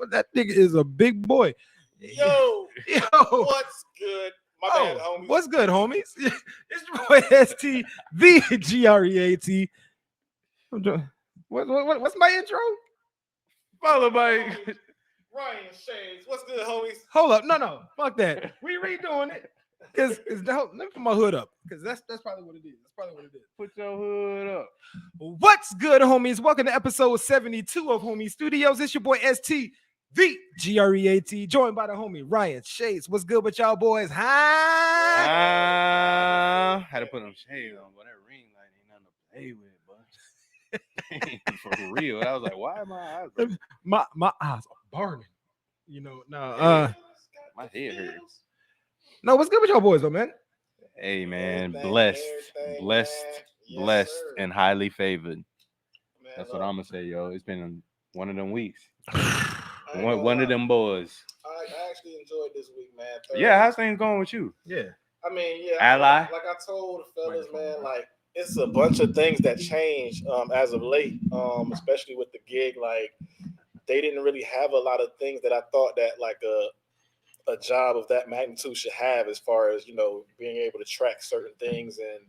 That nigga is a big boy. Yo, what's good? My bad, homies. What's good, homies? It's your boy ST, the GREAT. What's my intro? Followed by Ryan Shades. What's good, homies? Hold up, no, fuck that. We redoing it. Cause let me put my hood up. Cause that's probably what it is. put your hood up. What's good, homies? Welcome to episode 72 of Homie Studios. It's your boy ST, the GREAT, joined by the homie Ryan Shades. What's good with y'all boys? Had to put them shades on, but that ring light ain't nothing to play with, but for real. I was like, why am I eyes? My eyes are burning. You know, no, my head hurts. No, what's good with y'all boys though, man? Hey man, Everything, blessed, Yes, sir. and highly favored. Man, That's look, what I'm gonna say, yo. It's been one of them weeks. I ain't gonna One of lie. them boys. I actually enjoyed this week, man. Yeah, how's things going with you? Yeah. I mean, yeah. Ally? Like I told the fellas, man, like it's a bunch of things that changed as of late, especially with the gig. Like they didn't really have a lot of things that I thought that like a job of that magnitude should have, as far as, you know, being able to track certain things and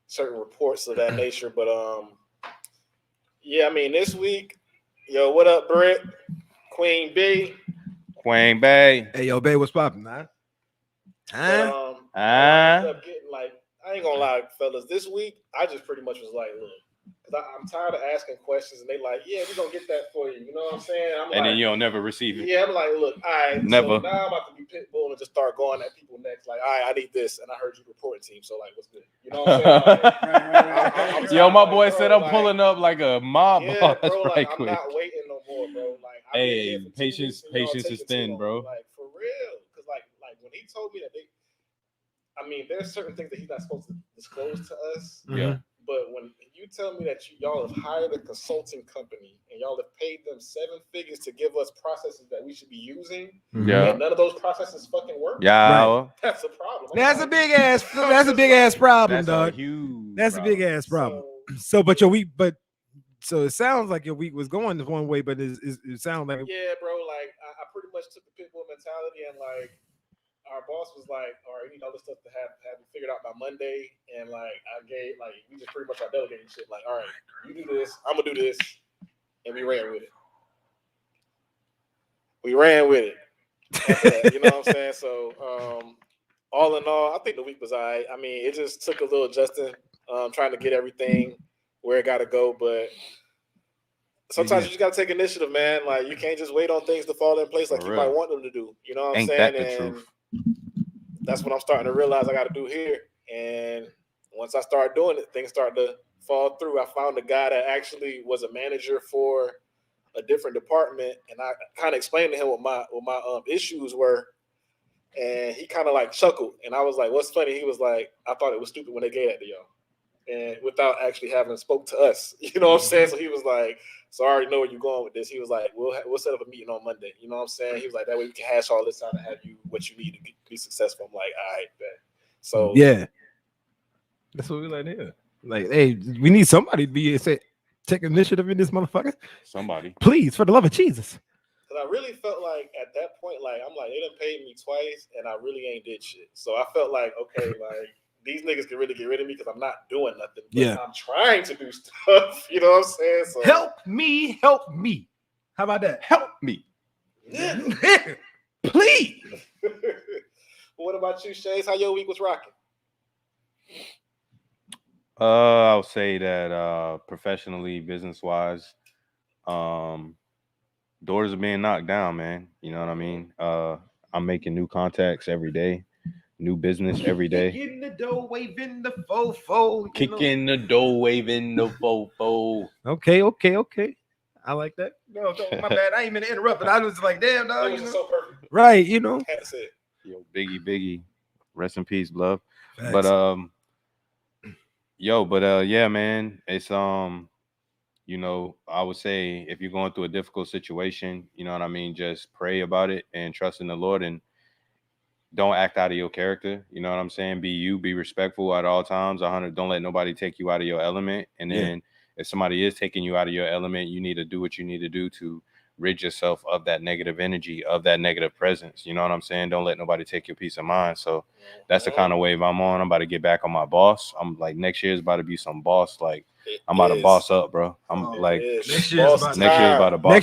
certain reports of that nature. But yeah, I mean, this week, yo, what up, Britt? Queen B. Quang Bay. Hey, yo, babe, what's poppin', man? But, I ended up getting, like, I ain't gonna lie, fellas, this week I just pretty much was like, look, because I'm tired of asking questions, and they like, yeah, we're gonna get that for you. You know what I'm saying? And then you'll never receive it. Yeah, I'm like, look, all right, Never. So now I'm about to be pitbull and just start going at people next. Like, all right, I need this, and I heard you reporting team, so like, what's good? You know what I'm saying? Like, Yo, my boy like, said bro, I'm pulling up like a mob yeah, boss bro, like, right I'm quick. not waiting no more, bro. Like, I've been here for 2 patience weeks, and y'all is taking too thin, long. bro. Like, for real, because like when he told me that I mean, there's certain things that he's not supposed to disclose to us. Yeah. But when you tell me that y'all have hired a consulting company and y'all have paid them 7 figures to give us processes that we should be using, Yeah. and none of those processes fucking work, Yeah. that's a problem. That's a big ass problem, That's dog. a huge That's a big ass problem. So, So, so it sounds like your week was going one way, but it sounds like yeah, bro. Like I pretty much took the pitbull mentality, and like our boss was like, all right, we need all this stuff to have figured out by Monday. And like I gave, like, we just pretty much are delegating shit. Like, all right, you do this, I'm gonna do this, and we ran with it. After that, you know what I'm saying? So all in all, I think the week was all right. I mean, it just took a little adjusting, trying to get everything where it gotta go, but sometimes you just gotta take initiative, man. Like you can't just wait on things to fall in place like For you real. might want them to do. You know what I'm Ain't saying? that the And truth? that's what I'm starting to realize I got to do here. And once I start doing it, things start to fall through. I found a guy that actually was a manager for a different department, and I kind of explained to him what my issues were, and he kind of like chuckled. And I was like, "What's funny?" He was like, "I thought it was stupid when they gave that to y'all," and without actually having spoke to us. You know what I'm saying? So he was like, "So I already know where you're going with this." He was like, "We'll set up a meeting on Monday." You know what I'm saying? He was like, "That way we can hash all this out and have you what you need to be successful." I'm like, "All right, bet." So yeah, that's what we like here. Like, hey, we need somebody to be take initiative in this motherfucker. Somebody. Please, for the love of Jesus. because I really felt like at that point, like I'm like, they done paid me twice, and I really ain't did shit. So I felt like, okay, like these niggas can really get rid of me because I'm not doing nothing. But Yeah. I'm trying to do stuff. You know what I'm saying? So Help me. How about that? Help me. Yeah. Please. What about you, Shays? How your week was rocking? I'll say that professionally, business wise, doors are being knocked down, man. You know what I mean? I'm making new contacts every day, new business every day. Kicking the door, waving the fofo. Kicking the door, waving the fofo. Okay. I like that. No, my bad. I ain't meant to interrupt, but I was like, damn, dog. It was just so perfect. Right, you know. Had to say it. Yo, Biggie, rest in peace, love. Facts. But yeah, man, it's you know, I would say if you're going through a difficult situation, you know what I mean, just pray about it and trust in the Lord and don't act out of your character. You know what I'm saying? Be you, be respectful at all times. Don't let nobody take you out of your element. And then if somebody is taking you out of your element, you need to do what you need to do to rid yourself of that negative energy, of that negative presence. You know what I'm saying? Don't let nobody take your peace of mind. So that's the kind of wave I'm on. I'm about to get back on my boss. I'm like, next year is about to be some boss. Like, I'm about to boss up, bro. I'm like, next year is about to boss next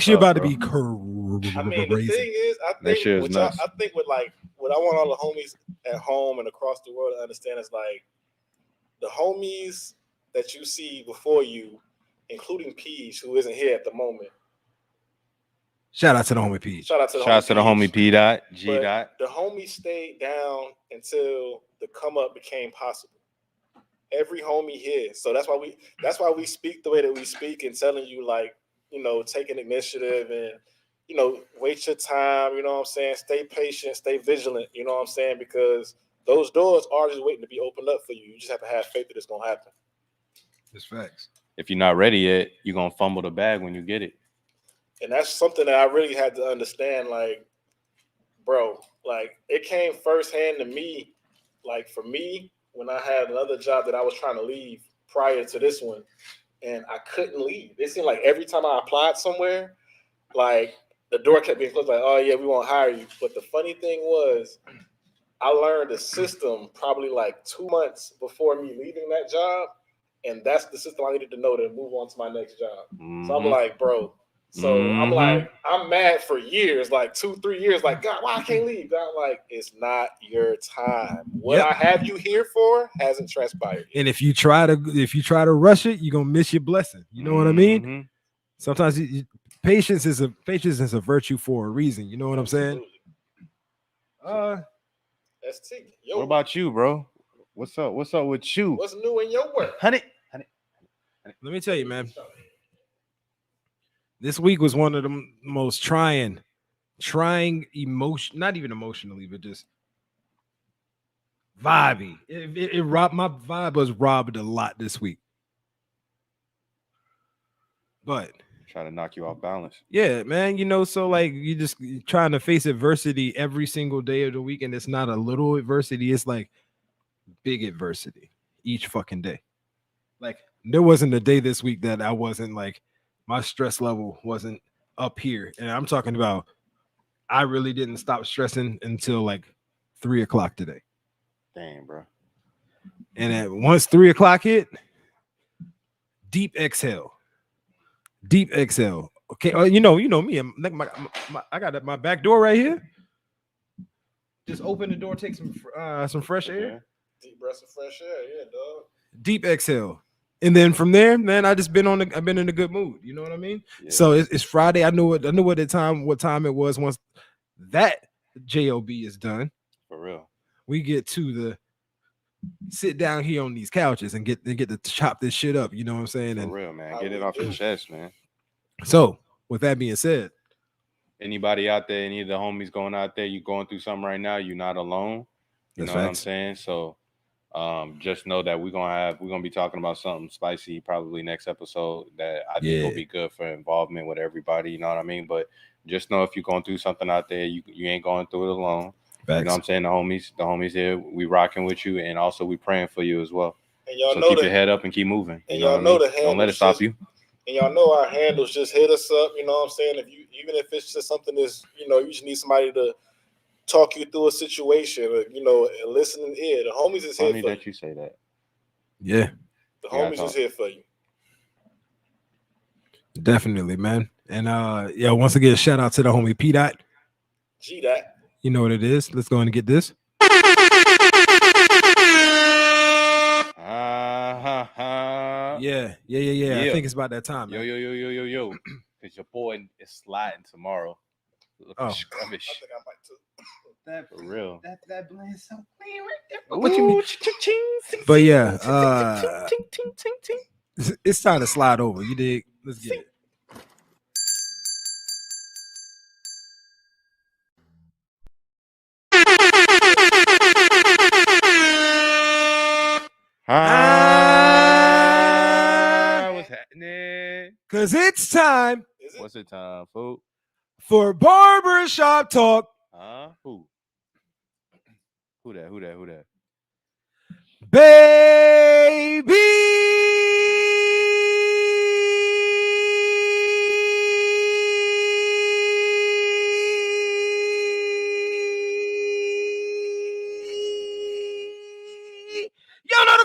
year up, about to bro. be crazy. I mean, the thing is, I Next think year is what y'all, nuts. I think what I want all the homies at home and across the world to understand is like the homies that you see before you, including Peach, who isn't here at the moment. Shout out to the homie Peach. Shout out to the homie P. Dot G. But Dot. the homie stayed down until the come up became possible. Every homie here, so that's why we speak the way that we speak and telling you like, you know, take an initiative and, you know, wait your time. You know what I'm saying? Stay patient, stay vigilant. You know what I'm saying? Because those doors are just waiting to be opened up for you. You just have to have faith that it's gonna happen. It's facts. If you're not ready yet, you're gonna fumble the bag when you get it. And that's something that I really had to understand. Like, bro, like it came firsthand to me. Like for me, when I had another job that I was trying to leave prior to this one, and I couldn't leave. It seemed like every time I applied somewhere, like the door kept being closed. Like, oh yeah, we won't hire you. But the funny thing was, I learned the system probably like 2 months before me leaving that job, and that's the system I needed to know to move on to my next job. Mm-hmm. So I'm like, bro. So I'm like, I'm mad for years, like 2-3 years. Like, God, why I can't leave? God, like, it's not your time. What I have you here for hasn't transpired yet. And if you try to rush it, you're gonna miss your blessing. You know what I mean? Sometimes patience is a virtue for a reason. You know what I'm saying? ST. What about you, bro? What's up? What's up with you? What's new in your work? Honey. Let me tell you, man. This week was one of the most trying emotion, not even emotionally, but just vibey. It robbed my vibe was robbed a lot this week. But trying to knock you off balance. Yeah, man. You know, so like you just trying to face adversity every single day of the week, and it's not a little adversity, it's like big adversity each fucking day. Like there wasn't a day this week that I wasn't like my stress level wasn't up here. And I'm talking about I really didn't stop stressing until like 3 o'clock today. Damn, bro. And at once 3 o'clock hit, deep exhale. Okay. You know me. I got my back door right here. Just open the door, take some fresh air. Deep breaths of fresh air, yeah, dog. Deep exhale. And then from there, man, I've been in a good mood. You know what I mean? Yeah. So it's Friday. I knew what time it was once that job is done. For real. We get to the sit down here on these couches and get to chop this shit up. You know what I'm saying? For real, man. Get it off your chest, man. So with that being said, anybody out there, any of the homies going out there, you going through something right now, you're not alone. You know what I'm saying? So just know that we're gonna be talking about something spicy probably next episode that I think will be good for involvement with everybody. You know what I mean? But just know if you're going through something out there, you ain't going through it alone. Facts. You know what I'm saying? The homies here, we rocking with you, and also we praying for you as well. And y'all so know keep your head up and keep moving. And y'all know the handles. Don't let it stop you. And y'all know our handles. Just hit us up. You know what I'm saying? Even if it's just something that's, you just need somebody to talk you through a situation, or, a listening ear. The homies is here for you. Funny that you say that. Yeah. The homies is here for you. Definitely, man. And once again, shout out to the homie P. Dot. G. Dot. You know what it is. Let's go in and get this. Yeah. I think it's about that time. Man. Yo. Because your boy is sliding tomorrow. Oh, I think I might too. That for real. That blend so clean right there. What you mean? But yeah, it's time to slide over. You dig? Let's get it. What's happening? Cause it's time. What's it time, fool? For barbershop talk. Who? Who that? Baby.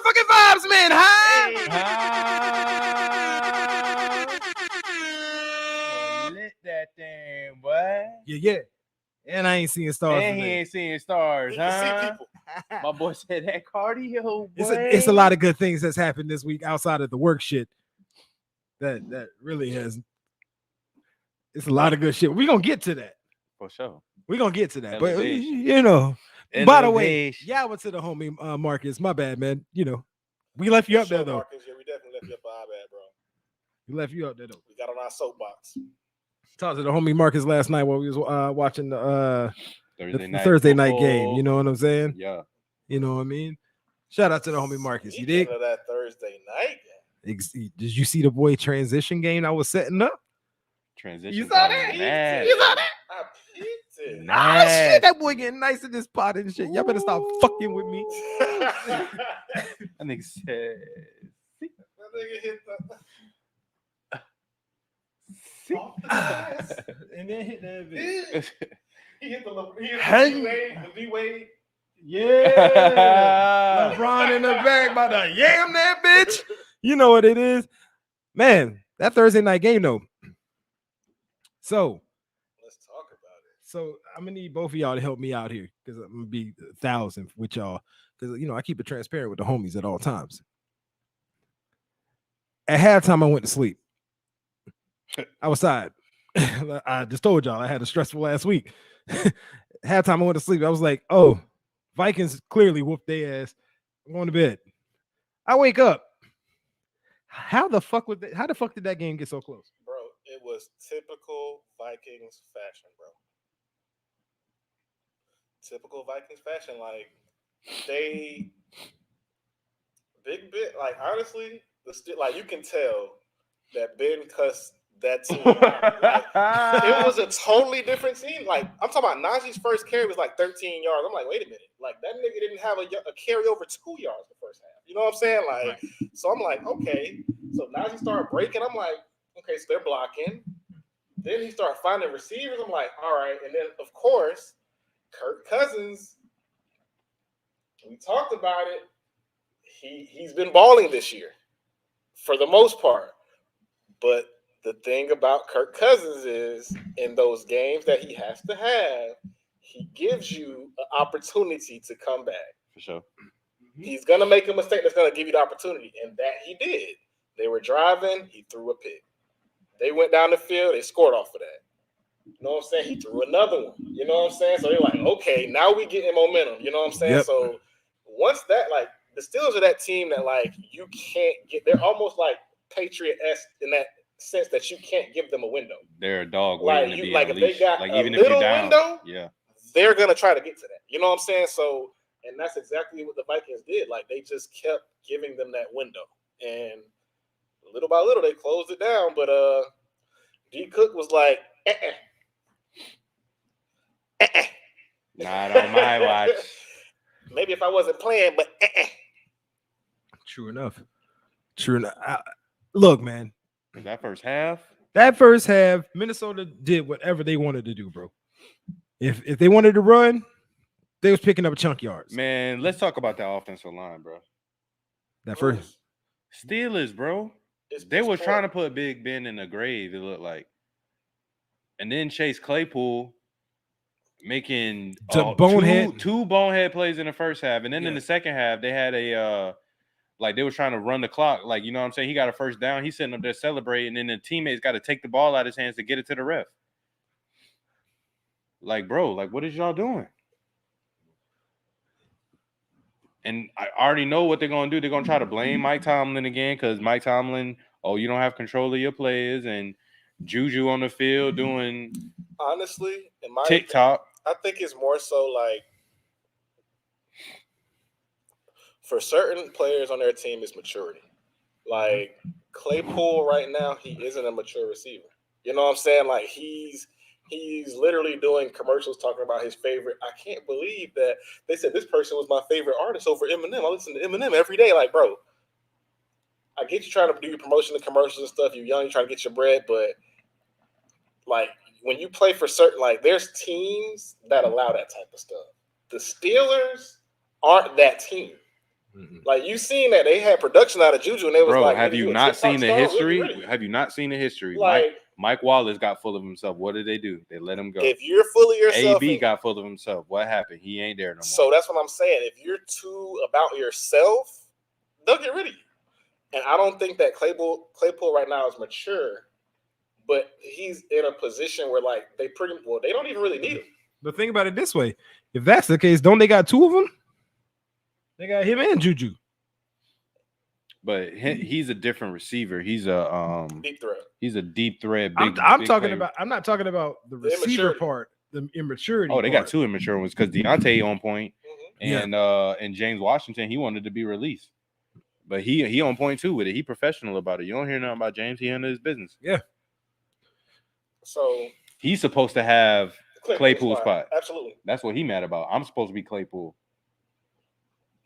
motherfucking vibes, man. Huh? Lit that thing, boy. Yeah. And I ain't seeing stars. And he today. ain't seeing stars, You can see huh? people. My boy said that cardio, boy. It's a lot of good things that's happened this week outside of the work shit. That really has. It's a lot of good shit. We're gonna get to that. For sure. We're gonna get to that. But Elevation. you know, by the way, Elevation. yeah, I went to the homie Marcus. My bad, man. You know, we left you up there though. Marcus, yeah, we definitely left you up our bad, bro. We left you up there though. We got on our soapbox. Talked to the homie Marcus last night while we was watching the Thursday night football. game. You know what I'm saying? Yeah. You know what I mean? Shout out to the homie Marcus. You Speaking dig? of that Thursday night game. Did you see the boy transition game I was setting up? Transition. You saw that? Mad. You saw that? I peeped it. Ah, shit, that boy getting nice in this pot and shit. Y'all better stop fucking with me. That nigga said. That nigga hit See? off the glass. And then hit that Yeah. He hit the Hey. D-Wade. Yeah. LeBron in the back about to yam that bitch. You know what it is. Man, that Thursday night game though. So Let's talk about it. So I'm gonna need both of y'all to help me out here because I'm gonna be 1,000 with y'all because I keep it transparent with the homies at all times. At halftime, I went to sleep. I was tired. I just told y'all I had a stressful last week. Halftime, I went to sleep. I was like, "Oh, Vikings clearly whooped their ass. I'm going to bed." I wake up. How the fuck did that game get so close? Bro, it was typical Vikings fashion, bro. Typical Vikings fashion. Like, they honestly, you can tell that Ben cussed that team. It was a totally different team. Like, I'm talking about Najee's first carry was like 13 yards. I'm like, wait a minute. Like, that nigga didn't have a carry over 2 yards the first half. You know what I'm saying? Like, right. So I'm like, okay. So Najee started breaking. I'm like, okay, so they're blocking. Then he started finding receivers. I'm like, all right. And then, of course, Kirk Cousins, we talked about it. He's been balling this year for the most part. But the thing about Kirk Cousins is in those games that he has to have, he gives you an opportunity to come back. For sure. He's going to make a mistake that's going to give you the opportunity. And that he did. They were driving. He threw a pick. They went down the field. They scored off of that. You know what I'm saying? He threw another one. You know what I'm saying? So they're like, okay, now we getting momentum. You know what I'm saying? Yep. So once that, like, the Steelers are that team that, like, you can't get – they're almost like Patriot-esque in that sense that you can't give them a window. They're a dog waiting to be like, if they got like, a even little if you're down, window, yeah, they're going to try to get to that. You know what I'm saying? So – and that's exactly what the Vikings did. Like, they just kept giving them that window. And little by little, they closed it down. But D. Cook was like, not on my watch. Maybe if I wasn't playing, but True enough. Look, man. That first half, Minnesota did whatever they wanted to do, bro. If they wanted to run, they was picking up chunk yards. Man, let's talk about that offensive line, bro. That first Steelers, bro. They were trying to put Big Ben in the grave, it looked like. And then Chase Claypool making two bonehead plays in the first half. And then in the second half, they had they were trying to run the clock. Like, you know what I'm saying? He got a first down. He's sitting up there celebrating. And then the teammates got to take the ball out of his hands to get it to the ref. Like, bro, like, what is y'all doing? And I already know what they're going to do. They're going to try to blame Mike Tomlin again because Mike Tomlin, you don't have control of your players. And Juju on the field doing honestly, in my TikTok. I think it's more so like for certain players on their team, it's maturity. Like Claypool right now, he isn't a mature receiver. You know what I'm saying? Like he's literally doing commercials talking about his favorite. I can't believe that they said this person was my favorite artist over Eminem. I listen to Eminem every day. Like, bro, I get you trying to do your promotion and commercials and stuff. You're young, you're trying to get your bread, but like when you play for certain, like there's teams that allow that type of stuff. The Steelers aren't that team. Like you seen that they had production out of Juju, and they was Bro, like, have you not seen the history? Have you not seen the history? Like, Mike Wallace got full of himself. What did they do? They let him go. If you're full of yourself, AB got full of himself. What happened? He ain't there no more. So that's what I'm saying. If you're too about yourself, they'll get rid of you. And I don't think that Claypool right now is mature, but he's in a position where like they don't even really need him. But think about it this way: if that's the case, don't they got two of them? They got him and Juju. But he's a different receiver. He's a deep threat. He's a deep threat. I'm talking about. I'm not talking about the receiver part. The immaturity. Oh, they got two immature ones because Deontay on point, and James Washington, he wanted to be released, but he on point too with it. He professional about it. You don't hear nothing about James. He handles his business. Yeah. So he's supposed to have Claypool's spot. Absolutely. That's what he mad about. I'm supposed to be Claypool.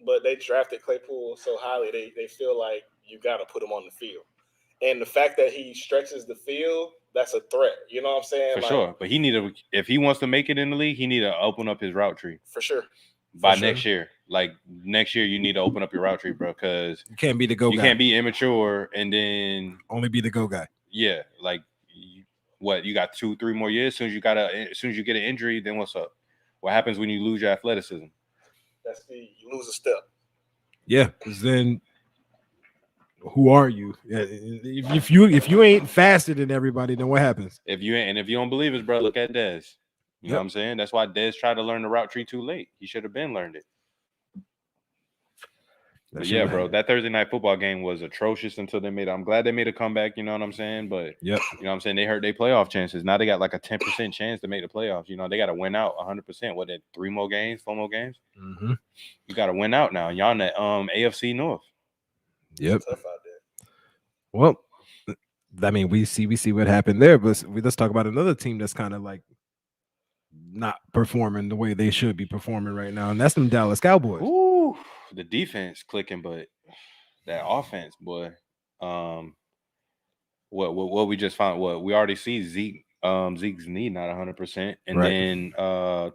But they drafted Claypool so highly, they feel like you got to put him on the field. And the fact that he stretches the field, that's a threat. You know what I'm saying? For sure. But if he wants to make it in the league, he need to open up his route tree. For sure. By next year. Like next year, you need to open up your route tree, bro, because you can't be the go guy. You can't be immature and then only be the go guy. Yeah. Like what? You got 2-3 more years. As soon as you get an injury, then what's up? What happens when you lose your athleticism? You lose a step. Yeah, because then who are you? If you ain't faster than everybody, then what happens? If you don't believe us, bro, look at Dez. You know what I'm saying? That's why Dez tried to learn the route tree too late. He should have been learned it. But yeah, bro, that Thursday night football game was atrocious until they made it. I'm glad they made a comeback, you know what I'm saying? But you know what I'm saying? They hurt their playoff chances. Now they got like a 10% chance to make the playoffs. You know, they got to win out 100%. What, 4 more games? Mm-hmm. You got to win out now. Y'all in the AFC North. Yep. Tough out there. Well, I mean, we see what happened there, but let's talk about another team that's kind of like not performing the way they should be performing right now, and that's them Dallas Cowboys. Ooh, the defense clicking, but that offense, boy. What we just found? What we already see Zeke's knee not 100%, and then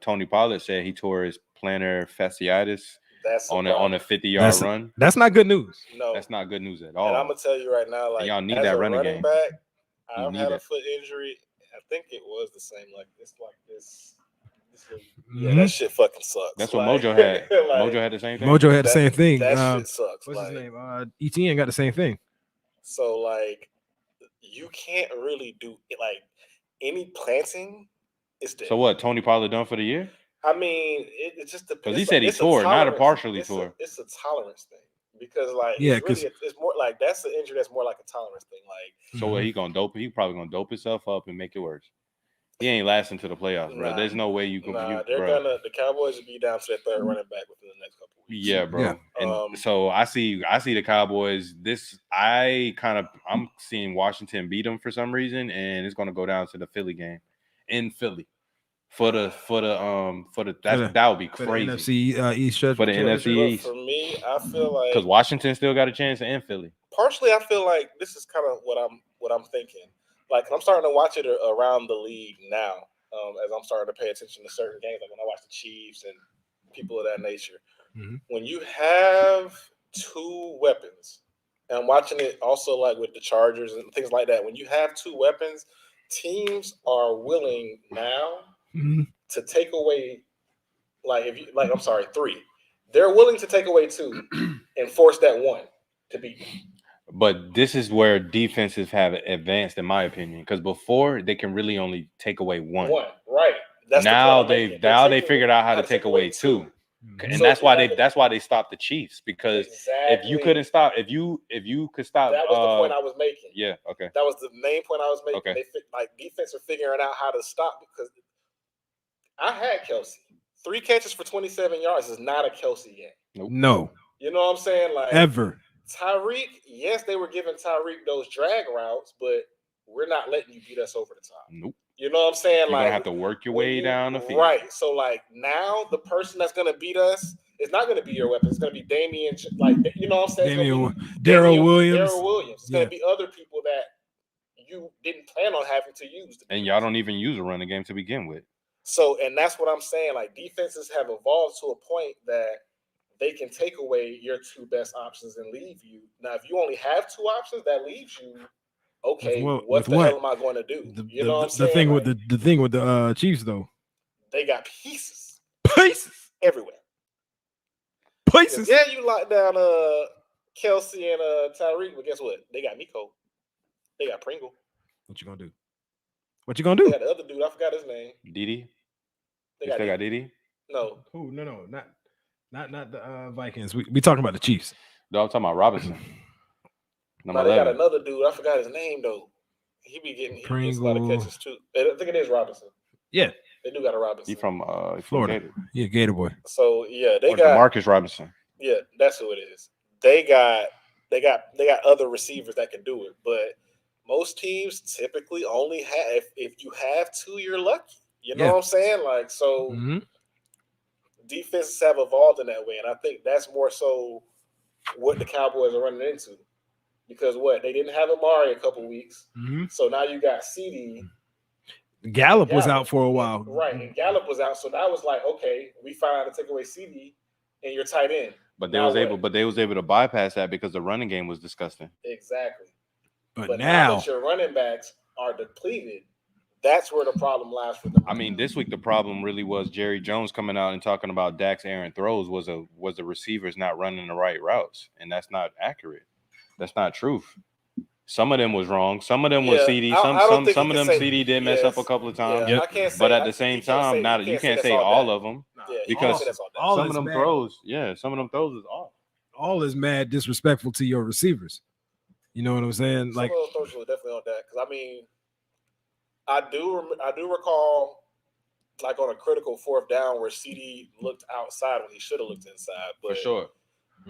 Tony Pollard said he tore his plantar fasciitis on a 50-yard run. That's not good news. No, that's not good news at all. And I'm gonna tell you right now, like, y'all need that running game. Back, I've had a foot injury. I think it was the same. Like this. Yeah, that shit fucking sucks. That's what Mojo had. Mojo had the same thing. Mojo had the same thing. That shit sucks. What's his name? ETN got the same thing. So like, you can't really do like any planting. So what? Tony Pollard done for the year? I mean, it just depends. Because he said he tore, not a partially tore. It's a tolerance thing. Because like, it's more like that's the injury that's more like a tolerance thing. Like, so what? He gonna dope? He probably gonna dope himself up and make it worse. He ain't lasting to the playoffs, bro. There's no way you can. The Cowboys will be down to their third running back within the next couple of weeks. Yeah, bro. Yeah. And so I see the Cowboys. I'm seeing Washington beat them for some reason, and it's gonna go down to the Philly game in Philly that would be crazy. For the NFC East stretch. For the NFC East. For me, I feel like because Washington still got a chance in Philly. Partially, I feel like this is kind of what I'm thinking. Like, I'm starting to watch it around the league now, as I'm starting to pay attention to certain games, like when I watch the Chiefs and people of that nature. Mm-hmm. When you have two weapons, and I'm watching it also like with the Chargers and things like that, when you have two weapons, teams are willing now to take away, three. They're willing to take away two and force that one to beat them. But this is where defenses have advanced, in my opinion, because before they can really only take away one. Right? Now they figured out how to take away two, and that's why they stopped the Chiefs, because if you could stop. That was the point I was making. Yeah, okay. That was the main point I was making. Okay. Defense are figuring out how to stop, because I had Kelsey 3 catches for 27 yards is not a Kelsey game. Nope. No, you know what I'm saying? Like ever. Tyreek, yes, they were giving Tyreek those drag routes, but we're not letting you beat us over the top. Nope. You know what I'm saying? You're gonna have to work your way down the field. Right. So like now the person that's gonna beat us is not gonna be your weapon. It's gonna be Damian, you know what I'm saying? Daryl Williams. It's gonna be other people that you didn't plan on having to use. And y'all don't even use a running game to begin with. So, and that's what I'm saying. Like, defenses have evolved to a point that they can take away your two best options and leave you. Now, if you only have two options, that leaves you. Okay, what the hell am I going to do? You know what I'm saying? The thing with the thing with the Chiefs though, they got pieces everywhere. Yeah, you lock down Kelsey and Tyreek, but guess what? They got Nico. They got Pringle. What you gonna do? What you gonna do? They got the other dude. I forgot his name. Didi. They still got Didi? No. Who? No, not the Vikings. We talking about the Chiefs. No, I'm talking about Robinson. No, they got another dude. I forgot his name though. He gets a lot of catches too. I think it is Robinson. Yeah. They do got a Robinson. He from Florida. Yeah, Gator Boy. So yeah, they got Marcus Robinson. Yeah, that's who it is. They got other receivers that can do it, but most teams typically only have if you have two, you're lucky. You know what I'm saying? Like so, defenses have evolved in that way, and I think that's more so what the Cowboys are running into. Because they didn't have Amari a couple weeks, so now you got CD. Gallup was out for a while, right? And Gallup was out, so that was like, okay, we found out to take away CD, and you're tight end. But they was able to bypass that because the running game was disgusting. Exactly. But now that your running backs are depleted, that's where the problem lies for them. I mean, this week the problem really was Jerry Jones coming out and talking about Dak's errant throws was the receivers not running the right routes, and that's not accurate. That's not truth. Some of them was wrong. Some of them was CD. Some of them CD did mess up a couple of times. Yeah, I can't say, but at the same time, you can't say all of them because all some of them throws. Yeah, some of them throws is off. All is mad disrespectful to your receivers. You know what I'm saying? Some of those throws were definitely on that. Because I mean, I do recall like on a critical fourth down where CD looked outside when he should have looked inside. But for sure.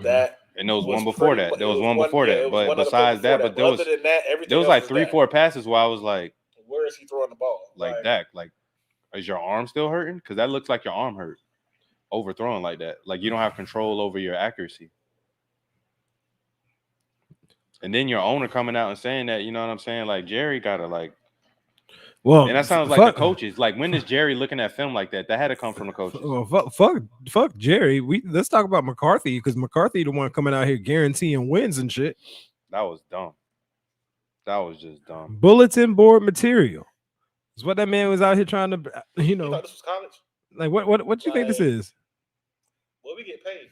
That and there was one before that. There was one before that. But besides that, but there was like 3-4 passes where I was like, where is he throwing the ball? Like Dak, like, is your arm still hurting? Because that looks like your arm hurt. Overthrowing like that. Like you don't have control over your accuracy. And then your owner coming out and saying that, you know what I'm saying? Like Jerry gotta like. Well, and that sounds like the coaches. Like when is Jerry looking at film like that? That had to come from the coaches. Well, fuck Jerry. Let's talk about McCarthy because McCarthy the one coming out here guaranteeing wins and shit. That was dumb. That was just dumb. Bulletin board material. Is what that man was out here trying to, You thought this was college? Like what you think this is? What we get paid?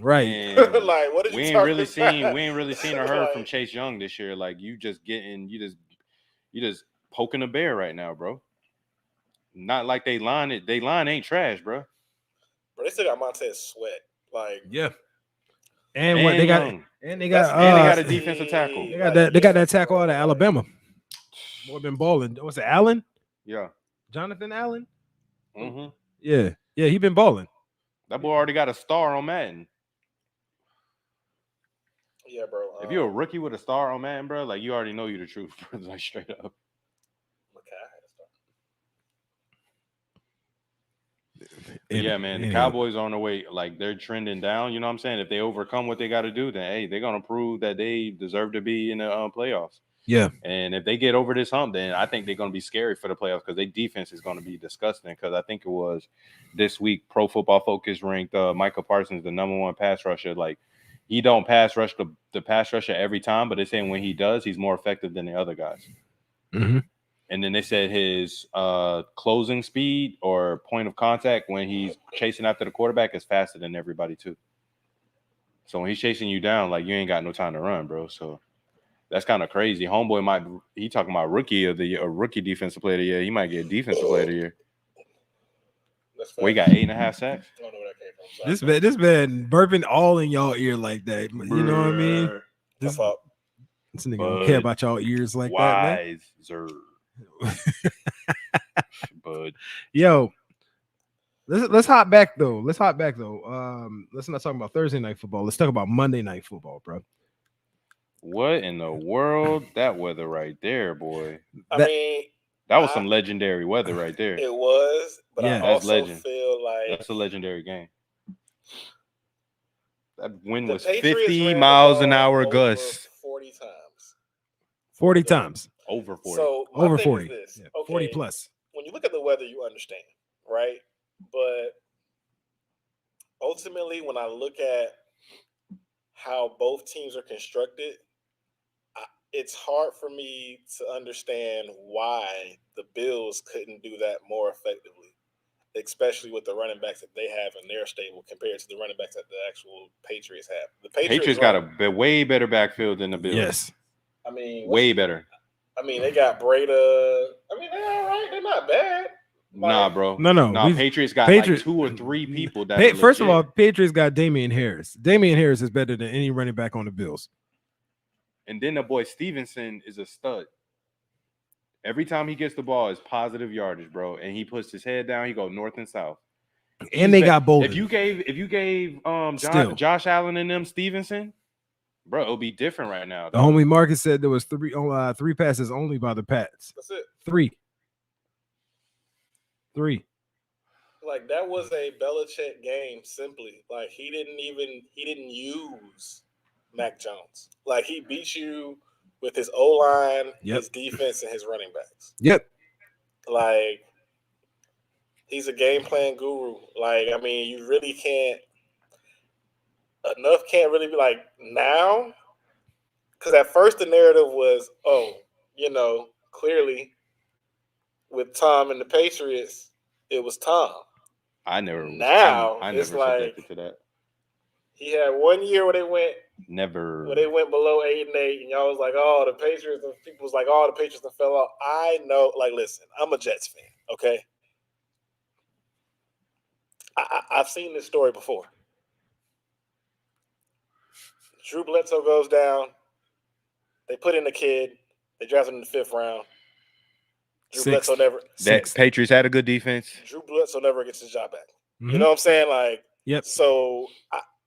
Right. Like what did we ain't really seen or heard from Chase Young this year. Like you just poking a bear right now, bro. Not like they line ain't trash, bro. But they still got Montez Sweat. Like and what they got Young. And they got a defensive tackle. They got that tackle out of Alabama. Boy been balling. What's it, Allen? Yeah. Jonathan Allen? Mm-hmm. Yeah, he been balling. That boy already got a star on Madden. Yeah, bro. If you're a rookie with a star on Madden, bro, like you already know you're the truth, bro. Like straight up. Yeah, man. The Cowboys are on their way. Like they're trending down. You know what I'm saying? If they overcome what they got to do, then hey, they're gonna prove that they deserve to be in the playoffs. Yeah. And if they get over this hump, then I think they're gonna be scary for the playoffs because their defense is gonna be disgusting. Because I think it was this week, Pro Football Focus ranked Micah Parsons the #1 pass rusher. Like he don't pass rush the pass rusher every time, but they're saying when he does, he's more effective than the other guys. Mm-hmm. And then they said his closing speed or point of contact when he's chasing after the quarterback is faster than everybody too. So when he's chasing you down, like you ain't got no time to run, bro. So that's kind of crazy. Homeboy he talking about rookie of the year, rookie defensive player of the year. He might get defensive player of the year. Well, he got 8.5 sacks. I don't know where that came from. This man burping all in y'all ear like that. You know what I mean? This nigga don't care about y'all ears like that, man. But yo, let's hop back though. Let's not talk about Thursday night football. Let's talk about Monday night football, bro. What in the world? That weather right there, boy. I mean, that was some legendary weather right there. It was, but yeah, I also feel like that's a legendary game. That wind was Patriots 50 miles an hour gusts. 40 times. 40 times. Over 40. So over 40. This. Yeah, okay, 40 plus. When you look at the weather, you understand, right? But ultimately, when I look at how both teams are constructed, it's hard for me to understand why the Bills couldn't do that more effectively, especially with the running backs that they have in their stable compared to the running backs that the actual Patriots have. The Patriots got a way better backfield than the Bills. Yes. I mean, way better. I mean, they got Breda. I mean, they're all right. They're not bad. Nah, bro. No. Patriots got like 2 or 3 people that are First of legit. all, Patriots got Damian Harris. Damian Harris is better than any running back on the Bills. And then the boy Stevenson is a stud. Every time he gets the ball, it's positive yardage, bro. And he puts his head down. He go north and south. And they got Bolden. If you gave Josh Allen and them Stevenson, bro, it'll be different right now. The homie Marcus said there was 3 passes only by the Pats. That's it. 3. Like, that was a Belichick game. Simply, like, he didn't use Mac Jones. Like, he beat you with his O-line, his defense, and his running backs. Yep. Like, he's a game plan guru. Like, I mean, you really can't really be like now, because at first the narrative was, clearly with Tom and the Patriots, it was Tom. I never subjected to that. He had 1 year where they went below 8-8, and y'all was like, "Oh, the Patriots." And people was like, "Oh, the Patriots fell off." I know. Like, listen, I'm a Jets fan. Okay, I've seen this story before. Drew Bledsoe goes down. They put in a kid. They drafted him in the 5th round. Patriots had a good defense. Drew Bledsoe never gets his job back. Mm-hmm. You know what I'm saying? Like, yep. So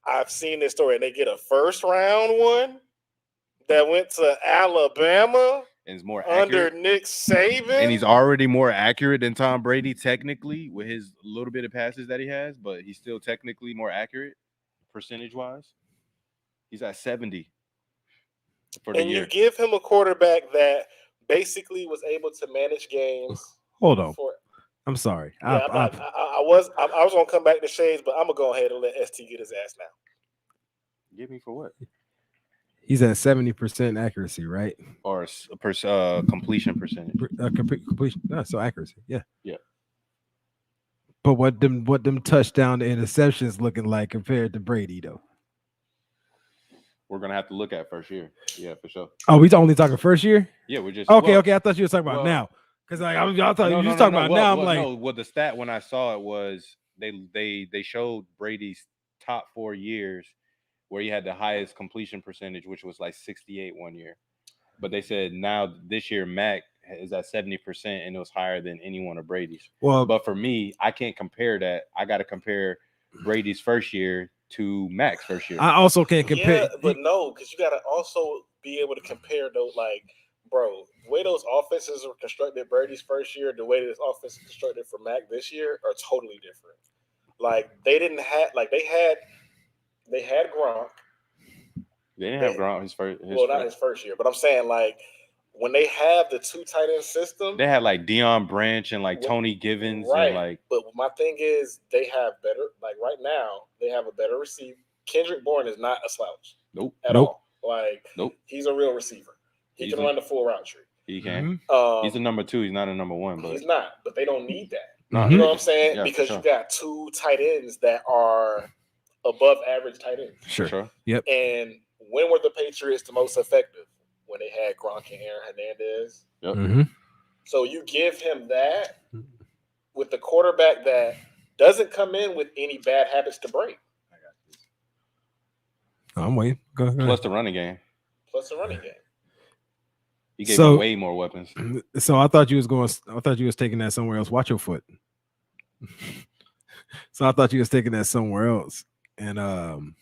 I've seen this story. And they get a 1st round one that went to Alabama. And is more accurate. Under Nick Saban. And he's already more accurate than Tom Brady, technically, with his little bit of passes that he has, but he's still technically more accurate, percentage-wise. He's at 70 for the year. And you give him a quarterback that basically was able to manage games. Hold on. I'm sorry. Yeah, I was going to come back to Shades, but I'm going to go ahead and let ST get his ass now. Give me for what? He's at 70% accuracy, right? Or completion percentage. Completion. No, so accuracy. Yeah. Yeah. But what them touchdown to interceptions looking like compared to Brady though? We're gonna have to look at first year. Yeah, for sure. Oh, we only talking first year? Yeah, we're just okay. I thought you were talking about now. Because like I thought you were talking about now. I'm like, no. Well, the stat when I saw it was they showed Brady's top 4 years where he had the highest completion percentage, which was like 68 1 year. But they said now this year Mac is at 70% and it was higher than any one of Brady's. Well, but for me, I can't compare that. I got to compare Brady's first year to Mac's first year. I also can't compare. Yeah, but no, because you got to also be able to compare those. Like, bro, the way those offenses were constructed Brady's first year, the way this offense is constructed for Mac this year are totally different. Like, they didn't have, like, they had Gronk. They didn't have Gronk not his first year, but I'm saying, like, when they have the 2 tight end system, they had like Deion Branch and like Tony Givens, right? And like, but my thing is, they have better. Like right now, they have a better receiver. Kendrick Bourne is not a slouch. Nope. At all. Like, nope. He's a real receiver. He can run the full route tree. He can. He's a number 2. He's not a number 1. But he's not. But they don't need that. Mm-hmm. You know what I'm saying? Yeah, because you got 2 tight ends that are above average tight ends. Sure. Yep. And when were the Patriots the most effective? When they had Gronk and Aaron Hernandez. Yep. Mm-hmm. So you give him that with the quarterback that doesn't come in with any bad habits to break. I got this. I'm waiting. Go ahead. Plus the running game. He gave him way more weapons. So I thought you was taking that somewhere else. Watch your foot. So I thought you was taking that somewhere else. And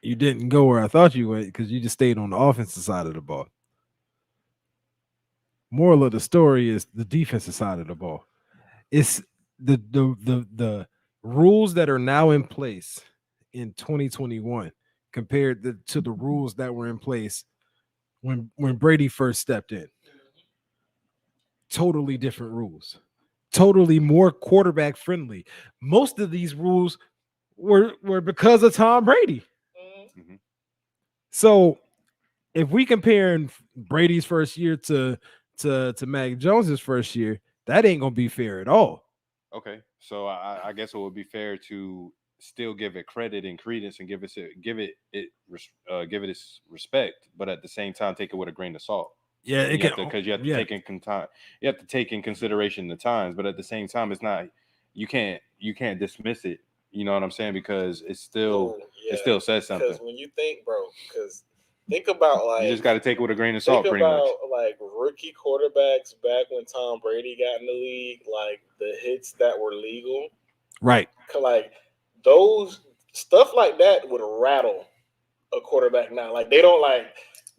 you didn't go where I thought you went because you just stayed on the offensive side of the ball. Moral of the story is the defensive side of the ball. It's the rules that are now in place in 2021 compared to the rules that were in place when Brady first stepped in. Totally different rules. totally more quarterback friendly. Most of these rules were because of Tom Brady. Mm-hmm. So if we comparing Brady's first year to Mac Jones's first year, that ain't gonna be fair at all. Okay, so I guess it would be fair to still give it credit and credence and give it its respect, but at the same time take it with a grain of salt. Yeah, it can, because you have to take in consideration the times, but at the same time, it's not you can't dismiss it. You know what I'm saying? Because it still says something. Because when you think, bro, think about you just got to take it with a grain of salt. Pretty much like rookie quarterbacks back when Tom Brady got in the league, like the hits that were legal, right? Like those stuff like that would rattle a quarterback now. Like they don't like,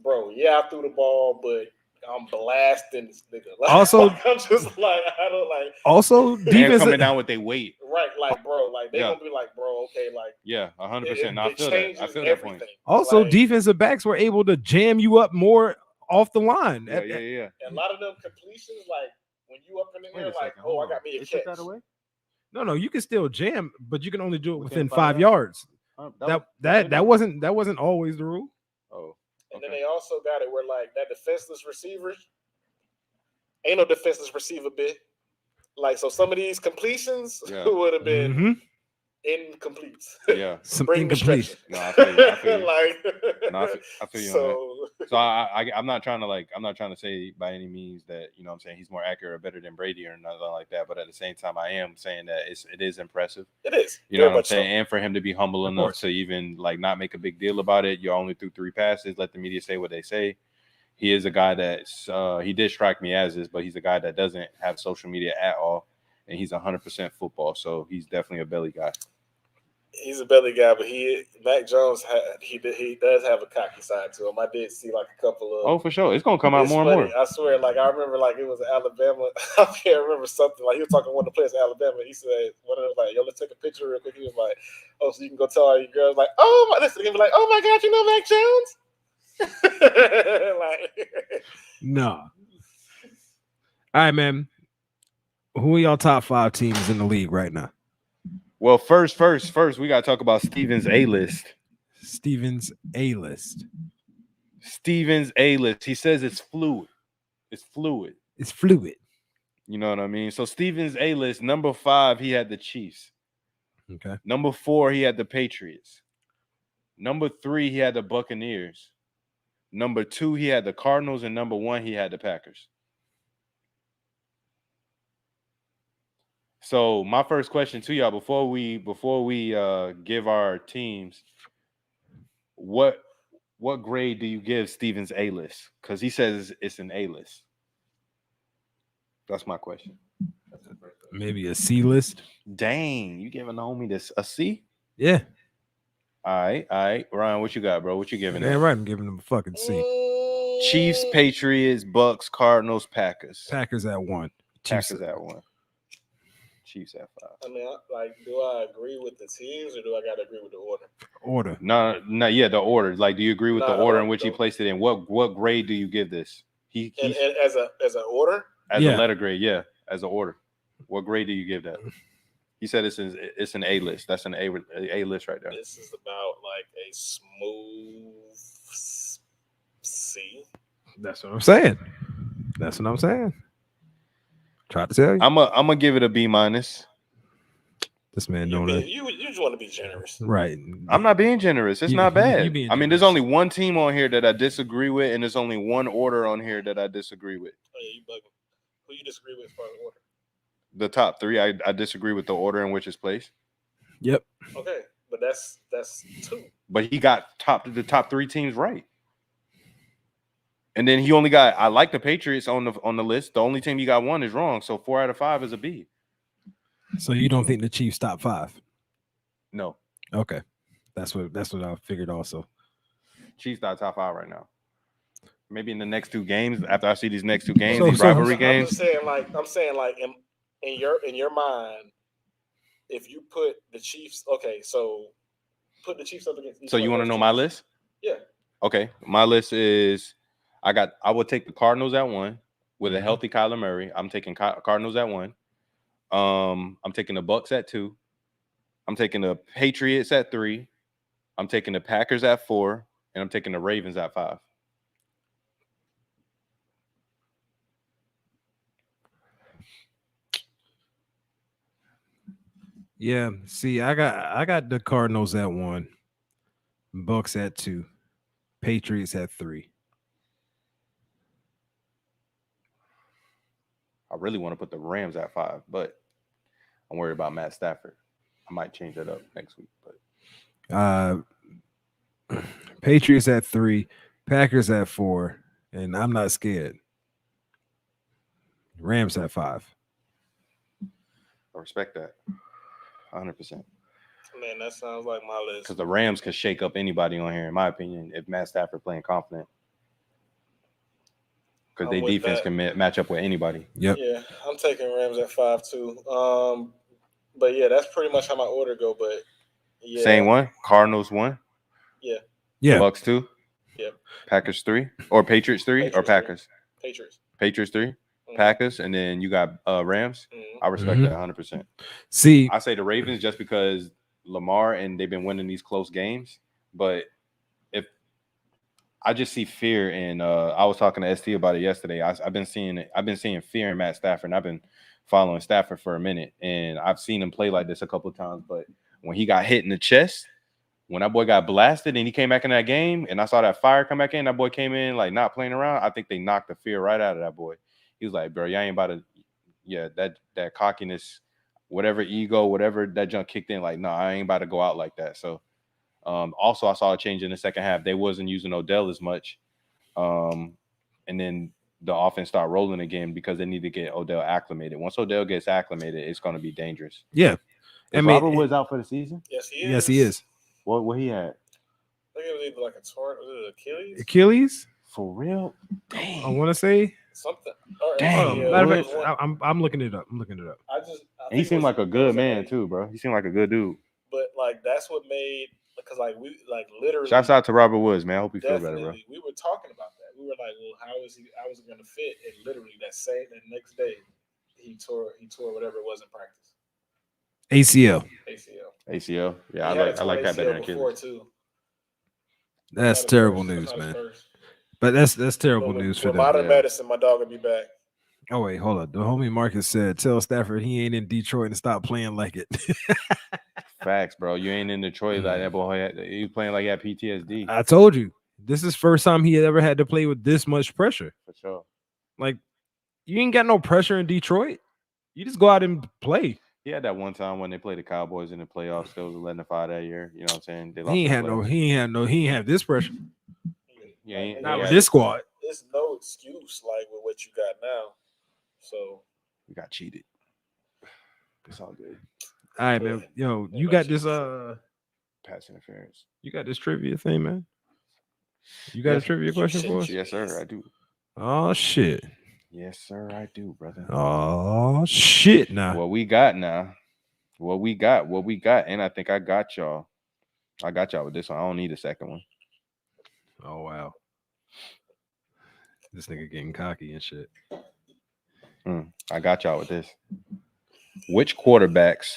bro. Yeah, I threw the ball, but I'm blasting this nigga. Like, also, I'm just like I don't like. Also, defense coming down with their weight, right? Like, bro, like they gonna be like, bro, okay, like 100%. I feel that. I feel that point. Also, like, defensive backs were able to jam you up more off the line. Yeah. And a lot of them completions, like when you up in the air, like, oh, I got me a catch. That away? No, you can still jam, but you can only do it within 5 yards. That wasn't always the rule. Oh. And then they also got it where like that defenseless receivers ain't no defenseless receiver bit. Like so, some of these completions would have been incomplete. Yeah, some incomplete. No, I feel you. I feel you. So I'm not trying to say by any means that I'm saying he's more accurate or better than Brady or nothing like that. But at the same time, I am saying that it is impressive. It is. You know what I'm saying? And for him to be humble enough to even like not make a big deal about it. You only threw 3 passes. Let the media say what they say. He is a guy that's he did strike me as this, but he's a guy that doesn't have social media at all, and he's 100% football. So he's definitely a belly guy. He's a belly guy, but Mac Jones he does have a cocky side to him. I did see like a couple of for sure. It's gonna come out more and more. I swear, like I remember like it was Alabama. I can't remember something like he was talking to one of the players in Alabama. He said one of them like, "Yo, let's take a picture real quick." He was like, "Oh, so you can go tell all your girls like, oh my," this nigga be like, "Oh my God, you know Mac Jones?" Like, no. All right, man. Who are y'all top 5 teams in the league right now? Well, first, we gotta talk about Steven's A-list. Steven's A-list. He says it's fluid. It's fluid. You know what I mean? So Steven's A-list, number 5, he had the Chiefs. Okay. Number 4, he had the Patriots. Number 3, he had the Buccaneers. Number 2, he had the Cardinals, and number 1, he had the Packers. So my first question to y'all before we give our teams, what grade do you give Steven's A-list? Because he says it's an A-list. That's my question. Maybe a C-list. Dang, you giving the homie this a C? Yeah. All right. Ryan, what you got, bro? What you giving? Yeah, right. I'm giving him a fucking C. Chiefs, Patriots, Bucks, Cardinals, Packers. Packers at 1. Packers at 1. Chiefs at 5. I mean, like, do I agree with the teams or do I got to agree with the order? Order. No, the order. Like, do you agree with the order in which he placed it in? What grade do you give this? And as an order? As a letter grade, as an order. What grade do you give that? He said it's an A list. That's an A list right there. This is about like a smooth C. That's what I'm saying. Try to tell you. I'm gonna give it a B minus. This man don't know. You just want to be generous, right? I'm not being generous. It's not bad. I mean, there's only one team on here that I disagree with, and there's only one order on here that I disagree with. Oh yeah, you bugging. Who you disagree with as far as order? The top 3, I disagree with the order in which it's placed. Yep. Okay, but that's 2. But he got the top 3 teams right. And then he only got, I like the Patriots on the list. The only team you got 1 is wrong. So 4 out of 5 is a B. So you don't think the Chiefs top 5? No. Okay. That's what I figured also. Chiefs not top 5 right now. Maybe in the next 2 games, after I see these next 2 games, these rivalry games. I'm saying like in your mind, if you put the Chiefs, okay, so put the Chiefs up against. So you want to know my list? Yeah. Okay, my list is I would take the Cardinals at 1 with a healthy Kyler Murray. I'm taking Cardinals at 1. I'm taking the Bucks at 2. I'm taking the Patriots at 3. I'm taking the Packers at 4, and I'm taking the Ravens at 5. Yeah. See, I got the Cardinals at 1, Bucks at 2, Patriots at 3. I really want to put the Rams at 5, but I'm worried about Matt Stafford. I might change that up next week, but Patriots at 3, Packers at 4, and I'm not scared. Rams at 5. I respect that 100%. Man, that sounds like my list. Because the Rams could shake up anybody on here, in my opinion, if Matt Stafford playing confident. Because their defense can match up with anybody. Yep. Yeah, I'm taking Rams at 5 too. But yeah, that's pretty much how my order go. But yeah, Same one. Cardinals 1. Yeah. Bucks 2. Yep. Packers 3, or Patriots 3, or Packers. Patriots 3. Packers, and then you got Rams. I respect that 100%. See, I say the Ravens just because Lamar and they've been winning these close games, but if I just see fear in I was talking to ST about it yesterday. I've been seeing fear in Matt Stafford, and I've been following Stafford for a minute, and I've seen him play like this a couple of times, but when he got hit in the chest, when that boy got blasted and he came back in that game, and I saw that fire come back in, that boy came in like not playing around. I think they knocked the fear right out of that boy. He was like, bro, y'all ain't about to, that cockiness, whatever ego, whatever that junk kicked in, like, no, I ain't about to go out like that. So, also I saw a change in the second half. They wasn't using Odell as much. And then the offense started rolling again because they need to get Odell acclimated. Once Odell gets acclimated, it's going to be dangerous. Yeah. Is Robert Woods out for the season? Yes, he is. Yes, he is. What he had? I think it was either like a torn Achilles. Achilles? For real? Dang. I want to say something. Dang. Matter of fact, I'm looking it up. He seemed like a good man too, bro. He seemed like a good dude. But like that's what made, because like we like literally. Shouts out to Robert Woods, man. I hope he feels better, bro. We were talking about that. We were like, well, how is he going to fit? And literally that next day, he tore whatever it was in practice. ACL. Yeah, I like that better than Achilles. Too. That's terrible news, man. But that's terrible news for them. Modern medicine, my dog will be back. Oh wait, hold up. The homie Marcus said, "Tell Stafford he ain't in Detroit and stop playing like it." Facts, bro. You ain't in Detroit like that boy. You playing like you had PTSD. I told you, this is first time he had ever had to play with this much pressure. For sure. Like, you ain't got no pressure in Detroit. You just go out and play. He had that one time when they played the Cowboys in the playoffs. It was 11-5 that year. You know what I'm saying? They lost. He ain't had this pressure. Yeah, not with this squad. It's no excuse like with what you got now. So we got cheated. It's all good. All right, man. Yo, you got this pass interference. You got this trivia thing, man. You got a trivia question for us? Yes, sir. I do. Oh shit. Yes, sir. I do, brother. Oh shit. Now what we got, and I think I got y'all. I got y'all with this one. I don't need a second one. Oh wow. This nigga getting cocky and shit. I got y'all with this. Which quarterback's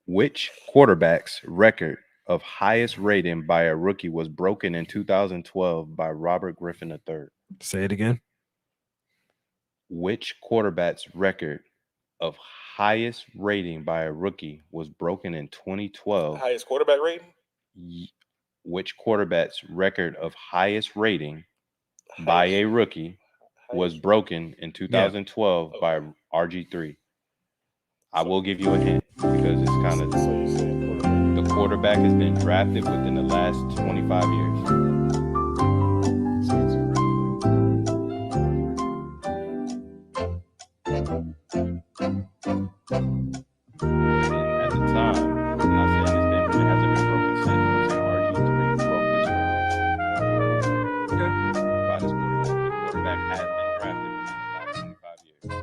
record of highest rating by a rookie was broken in 2012 by Robert Griffin III? Say it again. Which quarterback's record of highest rating by a rookie was broken in 2012? Highest quarterback rating? Which quarterback's record of highest rating by a rookie was broken in 2012 by RG3? I will give you a hint because it's kind of the quarterback has been drafted within the last 25 years. At the time, I'm not saying it hasn't been broken since. I'm saying RG3 broke this record. By this quarterback. The quarterback has been drafted within the last 25 years.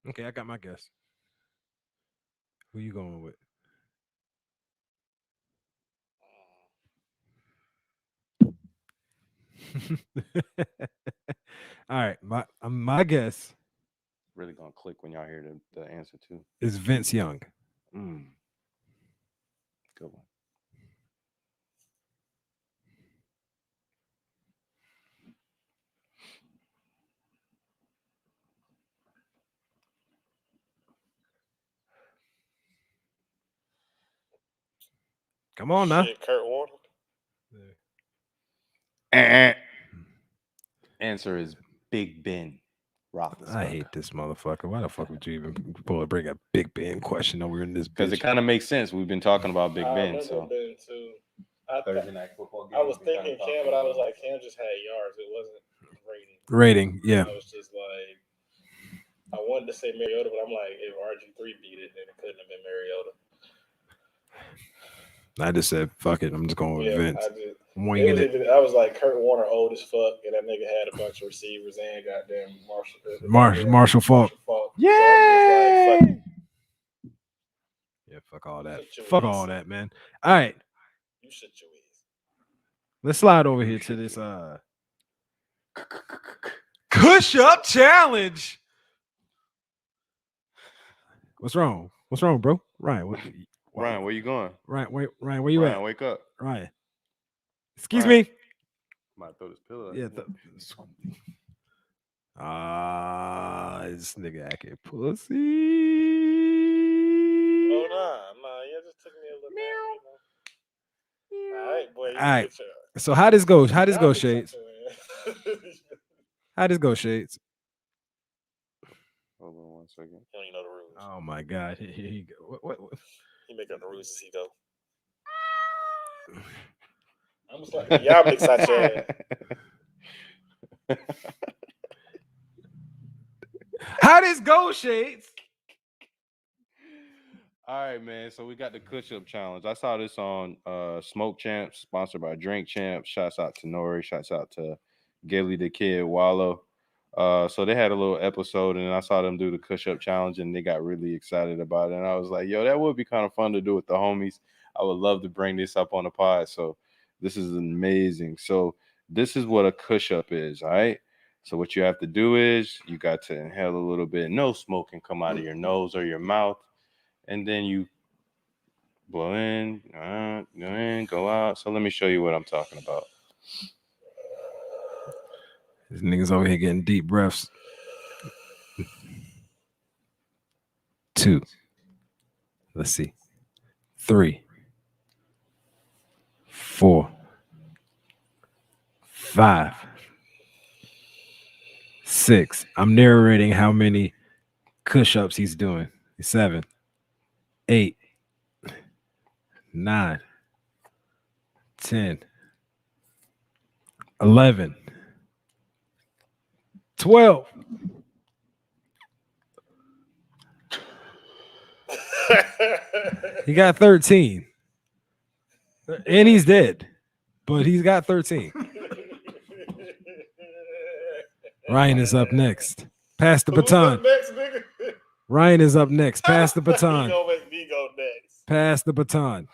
Okay, I got my guess. Who you going with? All right, my guess Really gonna click when y'all hear the answer too. is Vince Young. Mm. Good one. Come on now. Shit, Kurt Warner. Answer is Big Ben Roethlisberger. I hate this motherfucker. Why the fuck would you even bring a Big Ben question over in this Because bitch? it kind of makes sense. We've been talking about Big I Ben, remember so Ben too. Thursday night football game. I was thinking Cam, but I was like, Cam just had yards. It wasn't Rating, yeah. I was just like, I wanted to say Mariota, but I'm like, if RG3 beat it, then it couldn't have been Mariota. I just said, fuck it. I'm just going with Vince. Winging it. I was like, Kurt Warner old as fuck, and that nigga had a bunch of receivers and goddamn Marshall Faulk. Yeah. So Yeah, fuck all that. Shut your Fuck ass. all that, man. All right. You shut your ass. Let's slide over here to this push up challenge. What's wrong? What's wrong, bro? Ryan, Ryan, where you going? Ryan, where you Ryan, at? wake up. Ryan. Excuse Ryan. me. Might throw this pillow. Yeah. This nigga acting pussy. Oh nah, yeah, just took me a little bit. All right, boy. All right. So how this go? How this go, Shades? How this go, Shades? Hold on 1 second. You don't even know the rules. Oh my God! Here he go. What? He make up the rules as he go. I'm just like, y'all mix out your ass. How this go, Shades? All right, man. So we got the Kush Up Challenge. I saw this on Smoke Champs, sponsored by Drink Champs. Shouts out to Nori. Shouts out to Gilly the Kid Wallow. So they had a little episode, and I saw them do the Kush Up Challenge, and they got really excited about it. And I was like, yo, that would be kind of fun to do with the homies. I would love to bring this up on the pod. So this is amazing. So this is what a Kush Up is, all right? So what you have to do is you got to inhale a little bit. No smoke can come out of your nose or your mouth. And then you blow in, go out. So let me show you what I'm talking about. This nigga's over here getting deep breaths. 2. Let's see. 3. 4. 5. 6. I'm narrating how many push-ups he's doing. 7. 8. 9. 10. 11. 12. He got 13. And he's dead. But he's got 13. Ryan is up next. Pass the baton. Ryan is up next. Pass the baton. He gonna make me go next. Pass the baton.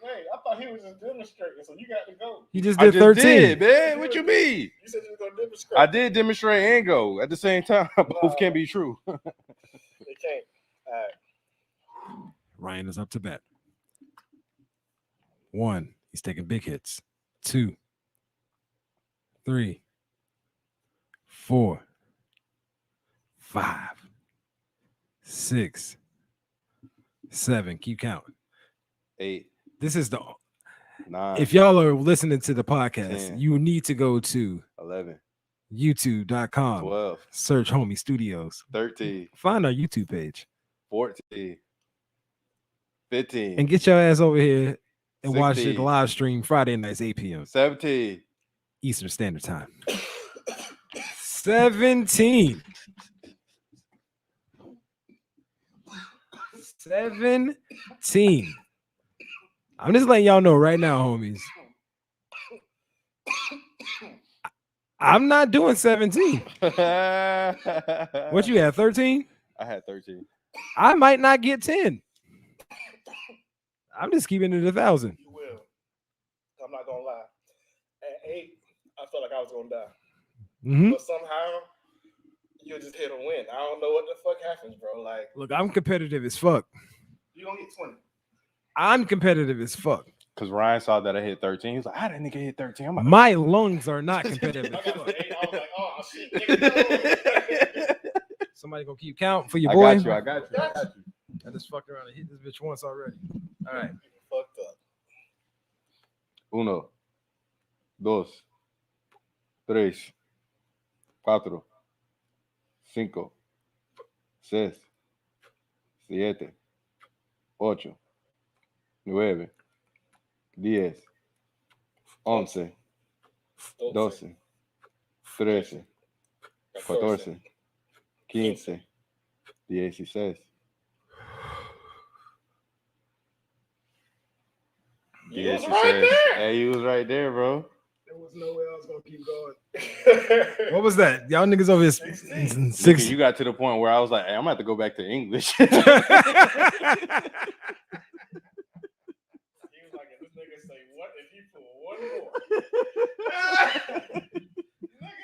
Wait, I thought he was just demonstrating, so you got to go. He just did 13. Did, man. What you mean? You said you was gonna demonstrate. I did demonstrate and go at the same time. Both can't be true. It can't. All right. Ryan is up to bat. 1. He's taking big hits. 2. 3. 4. 5. 6. 7. Keep counting. 8. This is the 9. if y'all are listening to the podcast, 10, you need to go to 11. youtube.com. 12. Search Homie Studios. 13. Find our YouTube page. 14. 15. And get your ass over here and 16, watch it live stream Friday nights, 8 p.m. 17. Eastern Standard Time. 17. 17. I'm just letting y'all know right now, homies. I'm not doing 17. What you had, 13? I had 13. I might not get 10. I'm just keeping it 1,000. You will. I'm not gonna lie. At 8, I felt like I was gonna die. Mm-hmm. But somehow you'll just hit a win. I don't know what the fuck happens, bro. Like, Look, I'm competitive as fuck. you don't get 20. I'm competitive as fuck. Because Ryan saw that I hit 13. He was like, how did nigga hit 13? I'm like, My lungs are not competitive. I as got fuck. an 8. I was like, oh shit, nigga, no. Somebody gonna keep count for your I boy. got you. I got you. I just fucked around and hit this bitch once already. All right. Fucked up. 1, 2, 3, 4, 5, 6, 7, 8, 9, 10, 11, 12, 13, 14, 15, 16. You was right there. Hey, you was right there, bro. There was no way I was gonna keep going. What was that? Y'all niggas over here 16. six. You got to the point where I was like, hey, I'm gonna have to go back to English. He was like, if this nigga say what if he pull one more? Nigga,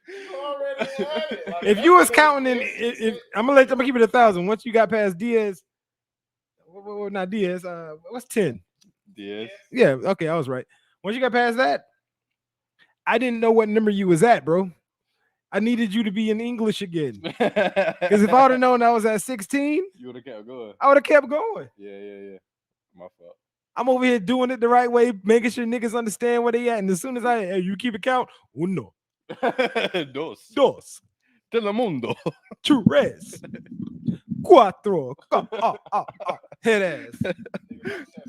you already had it. Like, If you was counting in, if I'm gonna keep it 1,000. Once you got past Diaz, not Diaz. What's 10? Yes. Yeah, okay, I was right. Once you got past that, I didn't know what number you was at, bro. I needed you to be in English again. Because if I would have known I was at 16, you would have kept going. I would have kept going. Yeah. My fault. I'm over here doing it the right way, making sure niggas understand where they at. And as soon as you keep it count, 1, 2, Telemundo. 3, 4. Head ass.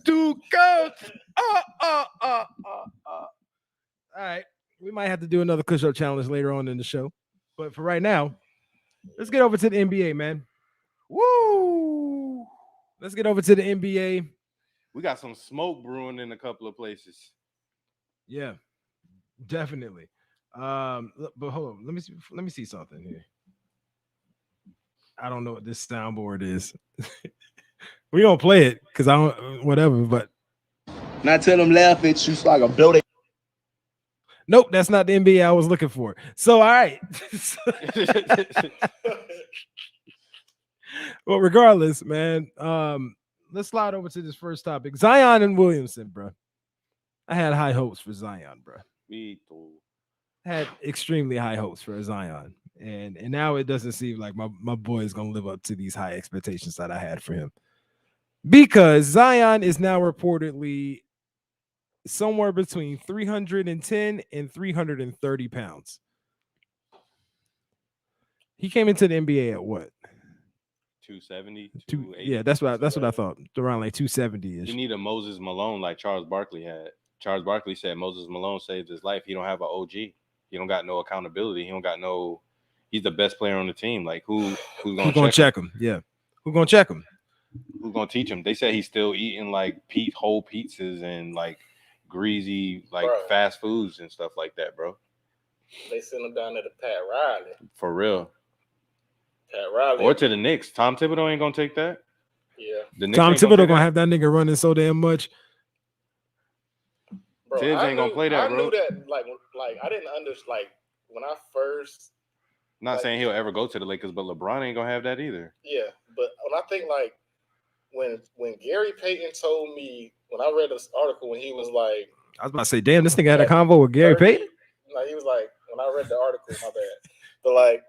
2 counts. All right. We might have to do another push-up challenge later on in the show. But for right now, let's get over to the NBA, man. Woo! Let's get over to the NBA. We got some smoke brewing in a couple of places. Yeah, definitely. But hold on. Let me see something here. I don't know what this soundboard is. We don't play it because I don't whatever, but Not tell them laugh at you so I can blow they. nope, that's not the NBA I was looking for. So all right. Well, regardless, man, let's slide over to this first topic. Zion and Williamson, bro. I had high hopes for Zion, bro. Me too. I had extremely high hopes for Zion. And now it doesn't seem like my boy is gonna live up to these high expectations that I had for him. Because Zion is now reportedly somewhere between 310 and 330 pounds. He came into the NBA at what? 270, 280. Yeah, that's what I thought. Around like 270 ish. You need a Moses Malone like Charles Barkley had. Charles Barkley said Moses Malone saved his life. He don't have an OG. He don't got no accountability. He don't got no. He's the best player on the team. Like who's gonna check him? Yeah, who's gonna check him? Who's gonna teach him? They said he's still eating like whole pizzas and like greasy fast foods and stuff like that, bro. They sent him down to the Pat Riley. For real. Pat Riley. Or to the Knicks. Tom Thibodeau ain't gonna take that. Yeah. Tom Thibodeau gonna have that nigga running so damn much. Bro, Tibbs ain't gonna play that, bro. I knew that like I didn't understand when I first. Not saying he'll ever go to the Lakers, but LeBron ain't gonna have that either. Yeah, but when I think when Gary Payton told me when I read this article when he was like, I was about to say, damn, this nigga had a convo with Gary Payton. No, he was like, when I read the article, my bad, but like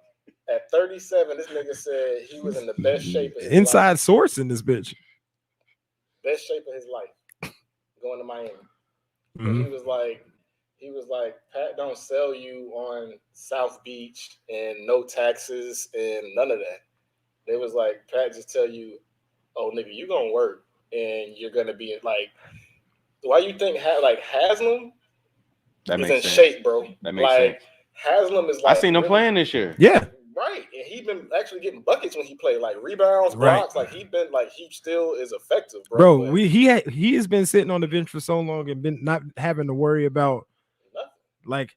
at 37, this nigga said he was in the best shape of his inside life. Source in this bitch. Best shape of his life, going to Miami. Mm-hmm. He was like, Pat don't sell you on South Beach and no taxes and none of that. They was like, Pat just tell you, oh nigga, you gonna work and you're gonna be like, why you think Haslam is in shape, bro? That makes sense. Haslam is like, I seen him playing this year. Yeah. Right. And he been actually getting buckets when he played, like rebounds, blocks. Right. Like he still is effective, bro. He has been sitting on the bench for so long and been not having to worry about like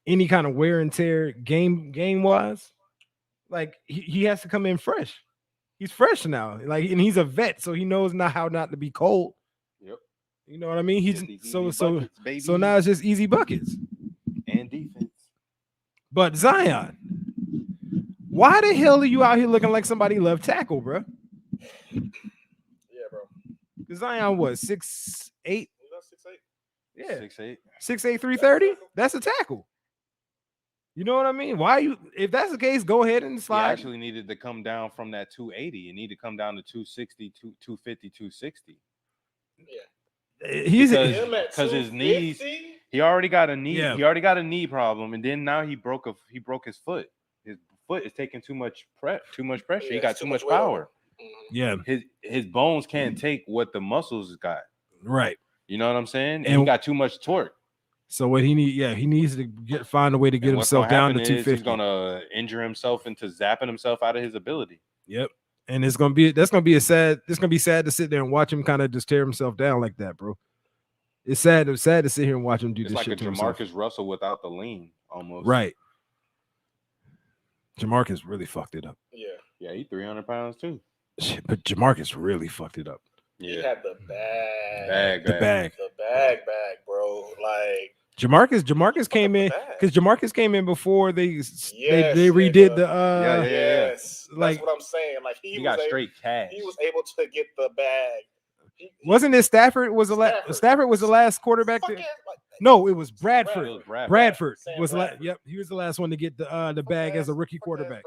any kind of wear and tear game wise. Like he has to come in fresh. He's fresh now. Like, and he's a vet, so he knows how not to be cold. Yep. You know what I mean? He's buckets, so now it's just easy buckets. and defense. But Zion, why the hell are you out here looking like somebody left tackle, bro? Yeah, bro. Zion was 6'8"? Was that 6'8"? Yeah, 6'8". 6'8", 330. That's a tackle. You know what I mean? Why you? If that's the case, go ahead and He slide. actually needed to come down from that 280. It needed to come down to 260, 250, 260. Yeah. He's Because his knees, he already got a knee. Yeah. He already got a knee problem, and then now he broke his foot. His foot is taking too much pressure. Yeah, He got too too much much weight on power. yeah, His bones can't take what the muscles got. right. You know what I'm saying? And And- he got too much torque. So what he needs to find a way to get And what's himself gonna down to happen is 250. he's gonna injure himself into zapping himself out of his ability. Yep. And it's gonna be sad to sit there and watch him kind of just tear himself down like that, bro. It's sad to sit here and watch him do It's this like a shit to himself. Jamarcus Russell without the lean, almost. Right. Jamarcus really fucked it up. Yeah. He's 300 pounds too. Shit, but Jamarcus really fucked it up. He Yeah. had the bag. The bag. The bag, bro. Like Jamarcus came in bag. because Jamarcus came in before they Yes, redid nigga. the Yeah. yes. Like- That's what I'm saying. Like He was got able, straight cash. he was able to get the bag. Wasn't it Stafford was the Stafford. Stafford was the last quarterback Fuck to, yeah, like, no, it was Bradford. It was Bradford. Bradford Sam was Bradford. yep, he was the last one to get the bag as a rookie quarterback.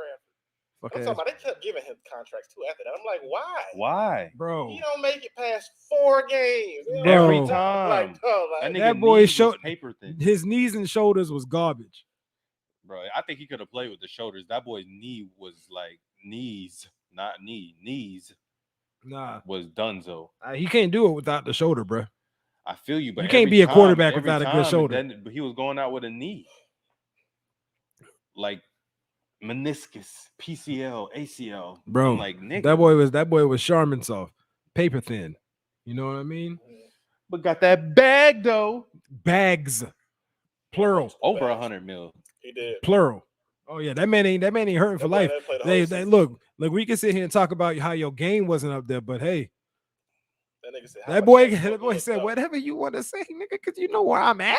Fuck I'm ass. talking about they kept giving him contracts too after that. I'm like, why? Why? Bro, He don't make it past 4 games. You know? Bro. Every time. Like, That, That nigga boy knees showed- was paper thin. his knees and shoulders was garbage. Bro, I think he could have played with the shoulders. That boy's knee was like knees, not knees Nah, was donezo. he can't do it without the shoulder, bro. I feel you, but You can't every be a time- quarterback every without a good time, shoulder. then he was going out with a knee. Like meniscus, PCL, ACL. Bro, I'm like, nigga. that boy was Charmin soft, paper thin. You know what I mean? But got that bag though. Bags, plural, Over 100 mil. He did. plural. Oh yeah, that man ain't hurting for That boy life. done played the whole They season. look, we can sit here and talk about how your game wasn't up there, but hey, That nigga said, how that much boy that supposed to said look up? whatever you want to say, nigga, because you know where I'm at.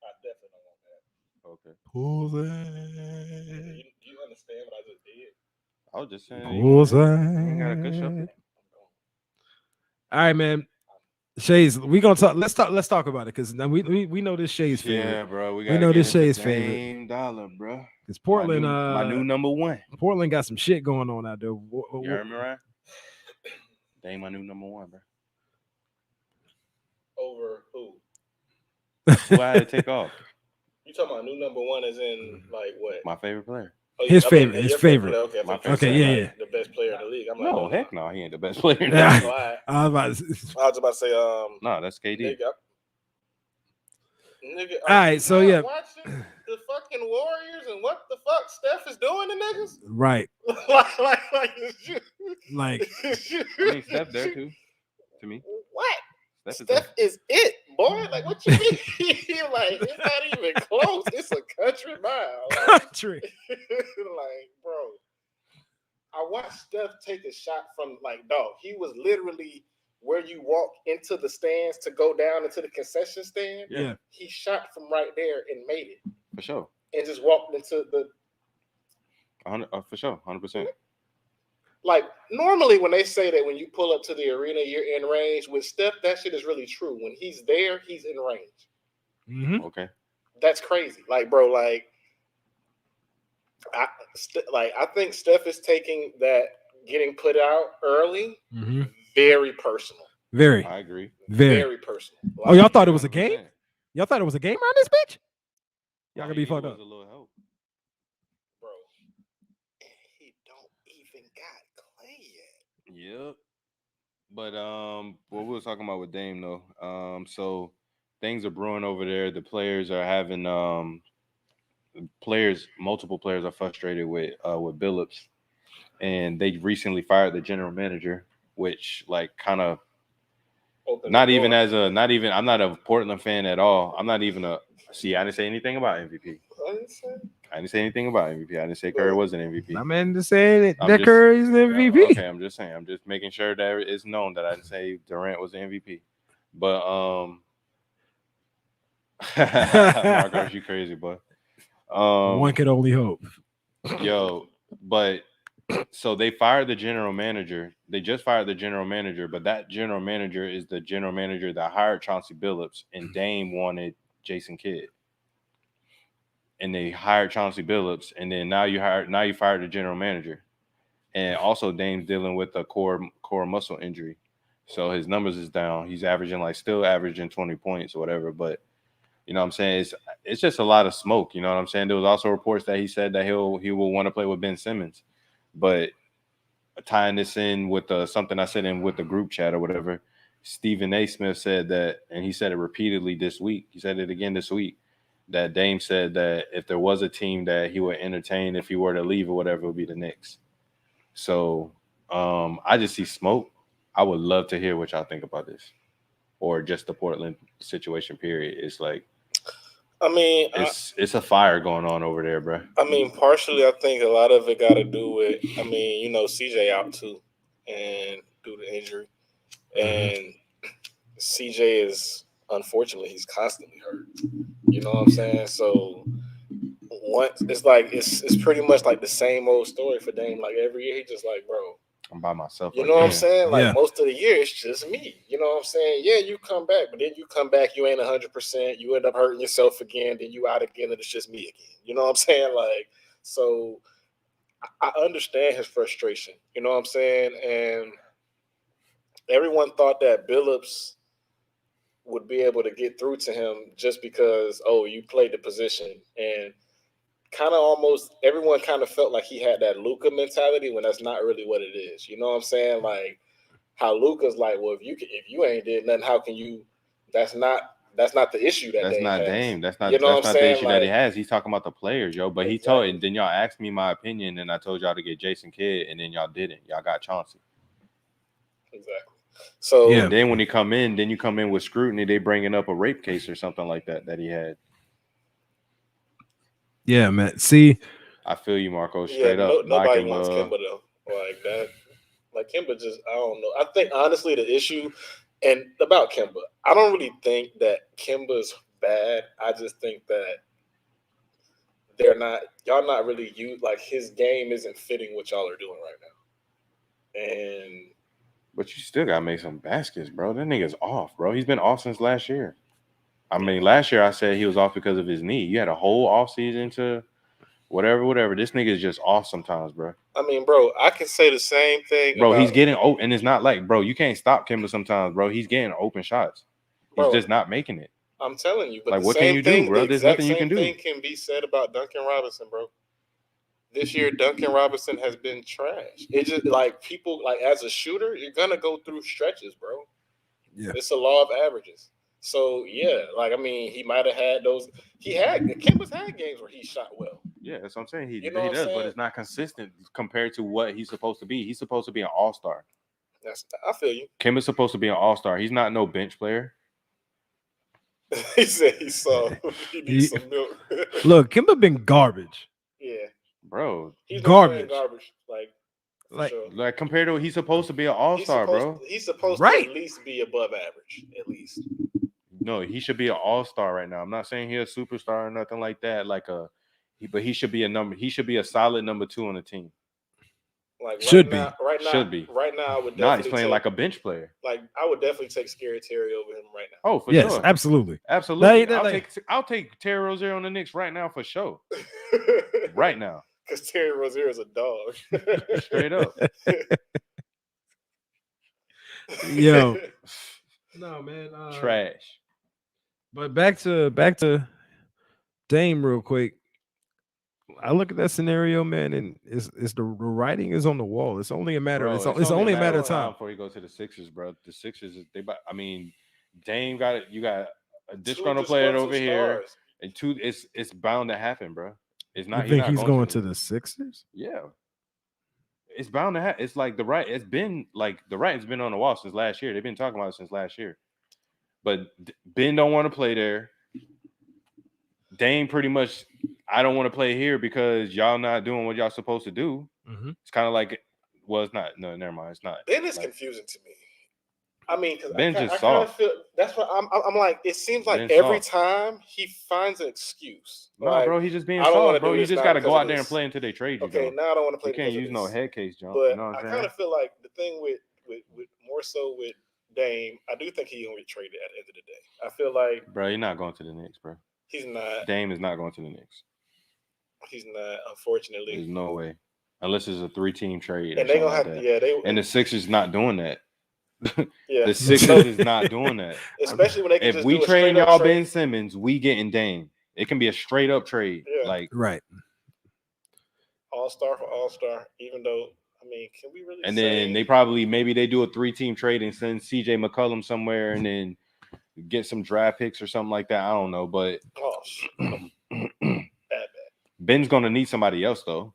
I definitely don't want that. Okay. You understand what I just did? I was just saying. Bullseye. You got a good show. All right, man. Shays, we gonna talk. Let's talk about it because we know this Shays favorite. Yeah, bro. We know this shay's Shay's favorite. Dame Dollar, bro. Because Portland, my new number one. Portland got some shit going on out there. You heard me right? Dame, my new number one, bro. Over who? Who I had to take off? You talking about new number one as in like what? My favorite player. Oh, His I favorite, yeah, his your favorite. Okay, My okay, favorite. Okay, yeah. The best player in the league. I'm like, No, heck no, he ain't the best player. Yeah. That's why. I was about to, I was about to say, No, that's KD. nigga. All right, so yeah. Watching the fucking Warriors and what the fuck Steph is doing to niggas? right. like, Like, I mean, Steph there too. To me, what? Steph is there. Steph is it, boy. Like, what you mean? Like, it's not even close. It's a country mile. Like, country. like, bro. I watched Steph take a shot from like, dog. He was literally where you walk into the stands to go down into the concession stand. Yeah. He shot from right there and made it, For sure. and just walked into the 100, for sure. 100%. like. Normally, when they say that when you pull up to the arena, you're in range. With Steph, that shit is really true. When he's there, he's in range. Mm-hmm. Okay. That's crazy. Like, bro, like I think Steph is taking that getting put out early Mm-hmm. very personal. Very, I agree. Very personal. Oh, y'all thought it was a 100%. game? Y'all thought it was a game around this bitch? Y'all gonna be KD fucked was up. a little help. bro. He don't even got Clay yet. Yep. But what we were talking about with Dame though. So things are brewing over there. The players are having multiple players are frustrated with Billups, and they recently fired the general manager, which like kind of I'm not a Portland fan at all. I'm not even I didn't say anything about MVP. I didn't say anything about MVP. I didn't say Curry was an MVP. I meant to say that, I'm that just- Curry's an MVP. Okay, I'm just saying. I'm just making sure that it's known that I didn't say Durant was the MVP. But Marcos, you crazy, boy. One could only hope. Yo, but so they fired the general manager. They just fired the general manager, but that general manager is the general manager that hired Chauncey Billups, and Dame wanted Jason Kidd. And they hired Chauncey Billups, and then now you fired the general manager. And also Dame's dealing with a core muscle injury. So his numbers is down. He's still averaging 20 points or whatever, but you know what I'm saying? It's just a lot of smoke. You know what I'm saying? There was also reports that he said that he will want to play with Ben Simmons. But tying this in with something I said in with the group chat or whatever, Stephen A. Smith said that, and he said it repeatedly this week. He said it again this week, that Dame said that if there was a team that he would entertain if he were to leave or whatever, it would be the Knicks. So I just see smoke. I would love to hear what y'all think about this, or just the Portland situation, period. It's like, I mean, it's a fire going on over there, bro. I mean, partially, I think a lot of it got to do with, CJ out too, and due to injury, and CJ is, unfortunately, he's constantly hurt. You know what I'm saying? So it's pretty much like the same old story for Dame. Like every year, he just like, bro, I'm by myself. You know what I'm saying? Like Yeah. most of the year, it's just me. You know what I'm saying? Yeah, you come back, but then you come back, you ain't 100%. You end up hurting yourself again, then you out again, and it's just me again. You know what I'm saying? Like, so I understand his frustration. You know what I'm saying? And everyone thought that Billups would be able to get through to him just because, you played the position. And kind of almost everyone kind of felt like he had that Luka mentality when that's not really what it is. You know what I'm saying? Like how Luka's like, well, if you ain't did nothing, how can you? That's not the issue that That's Dame not has. Dame. That's not You know what I'm that's not the saying? issue that he has. He's talking about the players, yo. But he told, and then y'all asked me my opinion, and I told y'all to get Jason Kidd, and then y'all didn't. Y'all got Chauncey. Exactly. So and then when he come in, then you come in with scrutiny. They bringing up a rape case or something like that he had. Yeah, man. See, I feel you, Marco. Straight up. Nobody wants Kemba though. Like that. Like Kemba just, I don't know. I think honestly the issue and about Kemba, I don't really think that Kemba's bad. I just think that y'all not really like his game isn't fitting what y'all are doing right now. But you still gotta make some baskets, bro. That nigga's off, bro. He's been off since last year. I mean, last year I said he was off because of his knee. You had a whole off season to whatever. This nigga is just off sometimes, bro. I mean, bro, I can say the same thing. Bro, he's getting open, and it's not like, bro, you can't stop Kemba sometimes, bro. He's getting open shots. He's just not making it. I'm telling you, but like, what can you do, bro? There's nothing you can do. The same thing can be said about Duncan Robinson, bro. This year, Duncan Robinson has been trash. It's just like people, like as a shooter, you're gonna go through stretches, bro. Yeah, it's a law of averages. So yeah, like I mean, he might have had those. Kemba's had games where he shot well. Yeah, that's what I'm saying. He does, but it's not consistent compared to what he's supposed to be. He's supposed to be an all-star. I feel you. Kemba's supposed to be an all-star. He's not no bench player. He said he needs some milk. Look, Kemba been garbage. Yeah, bro, he's garbage. Like compared to he's supposed to be an all-star, bro. He's supposed to at least be above average, at least. No, he should be an all-star right now. I'm not saying he's a superstar or nothing like that. But he should be He should be a solid number 2 on the team. Like should be. Right now, I would definitely he's playing like a bench player. Like I would definitely take Scary Terry over him right now. Oh, for sure. Absolutely. I'll take Terry Rozier on the Knicks right now for sure. Right now. Because Terry Rozier is a dog. Straight up. Yo. No, man. Trash. But back to Dame real quick. I look at that scenario, man, and it's the writing is on the wall. It's only a matter. Bro, it's only a matter of time before you go to the Sixers, bro. The Sixers, Dame got it. You got a disgruntled player over here, and two. It's bound to happen, bro. It's not. You think he's going to the Sixers? Yeah, it's bound to happen. It's like the writing's been on the wall since last year. They've been talking about it since last year, but Ben don't want to play there. Dame pretty much. I don't want to play here because y'all not doing what y'all supposed to do. Mm-hmm. It's kind of like, well, it's not. No, never mind. It's not. Ben is confusing to me. I mean, because Ben's I just kind of soft. feel that's what I'm like. It seems like Ben's every soft. time he finds an excuse. No, like, bro, he's just being I don't wanna soft, bro. do You this just now got to because go of out there and this. play until they trade you. Okay, though. now I don't want to play. You can't because of use no this. head case jump. But You know what I I'm kind saying? of feel like the thing with more so with Dame, I do think he's gonna get traded at the end of the day. I feel like, Bro, you're not going to the Knicks, bro. he's not. Dame is not going to the Knicks. He's not, unfortunately. There's no way, unless it's a 3-team trade. And they gonna have that. they and the Sixers not doing that. Yeah, the Sixers is not doing that. Especially when they can if just we do a trade straight-up y'all trade. Ben Simmons, we getting Dame. It can be a straight up trade, like right. All-star for all-star. Even though, I mean, can we really? And say... then they probably maybe they do a 3-team trade and send CJ McCollum somewhere, and then get some draft picks or something like that. I don't know, but bad. Ben's gonna need somebody else though.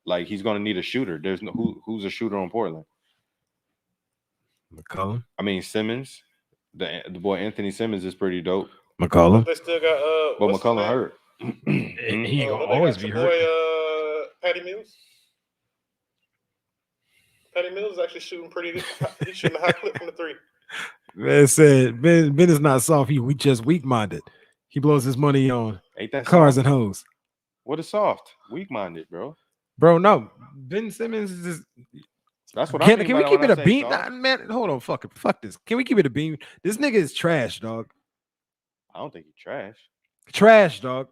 Like he's gonna need a shooter. There's no who's a shooter on Portland. McCollum. I mean Simmons, the boy Anthony Simmons is pretty dope. McCollum. They still got But McCollum hurt. He ain't gonna they always got be your hurt. boy Patty Mills. Patty Mills is actually shooting pretty good. He's shooting a high clip from the three. Man said Ben is not soft. He just weak minded. He blows his money on Ain't that cars soft? and hoes. What is soft? Weak minded, bro. Bro, no. Ben Simmons is just. That's what Can I mean we by keep when it I a say beam? soft. Nah, man, hold on. Fuck this. Can we keep it a beam? This nigga is trash, dog. I don't think he's trash. Trash, dog.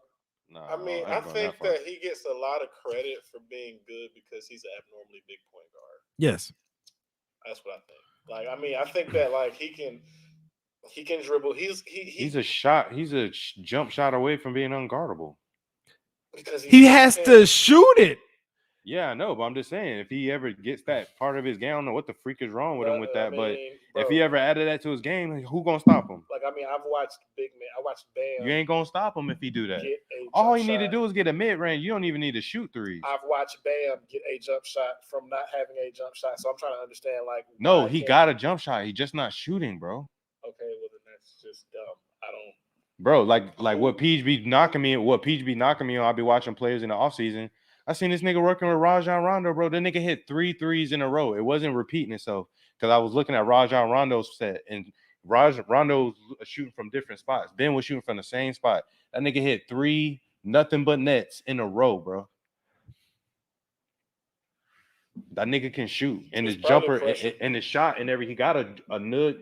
Nah, I mean, I think that he gets a lot of credit for being good because he's an abnormally big point guard. Yes. That's what I think. Like, I mean, I think that like he can dribble. He's a jump shot away from being unguardable. Because he has to shoot it. Yeah, I know, but I'm just saying if he ever gets that part of his game, I don't know what the freak is wrong with him with that. But if he ever added that to his game, who gonna stop him? Like, I mean, I've watched big man. I watched Bam. You ain't gonna stop him if he do that. All he need to do is get a mid range. You don't even need to shoot threes. I've watched Bam get a jump shot from not having a jump shot. So I'm trying to understand, like, no, he got a jump shot. He just not shooting, bro. Okay, well then that's just dumb. I don't. Bro, like what Peach be knocking me on. I'll be watching players in the offseason. I seen this nigga working with Rajon Rondo, bro. That nigga hit 3 threes in a row. It wasn't repeating itself because I was looking at Rajon Rondo's set, and Rondo's shooting from different spots. Ben was shooting from the same spot. That nigga hit 3 nothing but nets in a row, bro. That nigga can shoot, and his jumper and his shot and everything. He got a nud.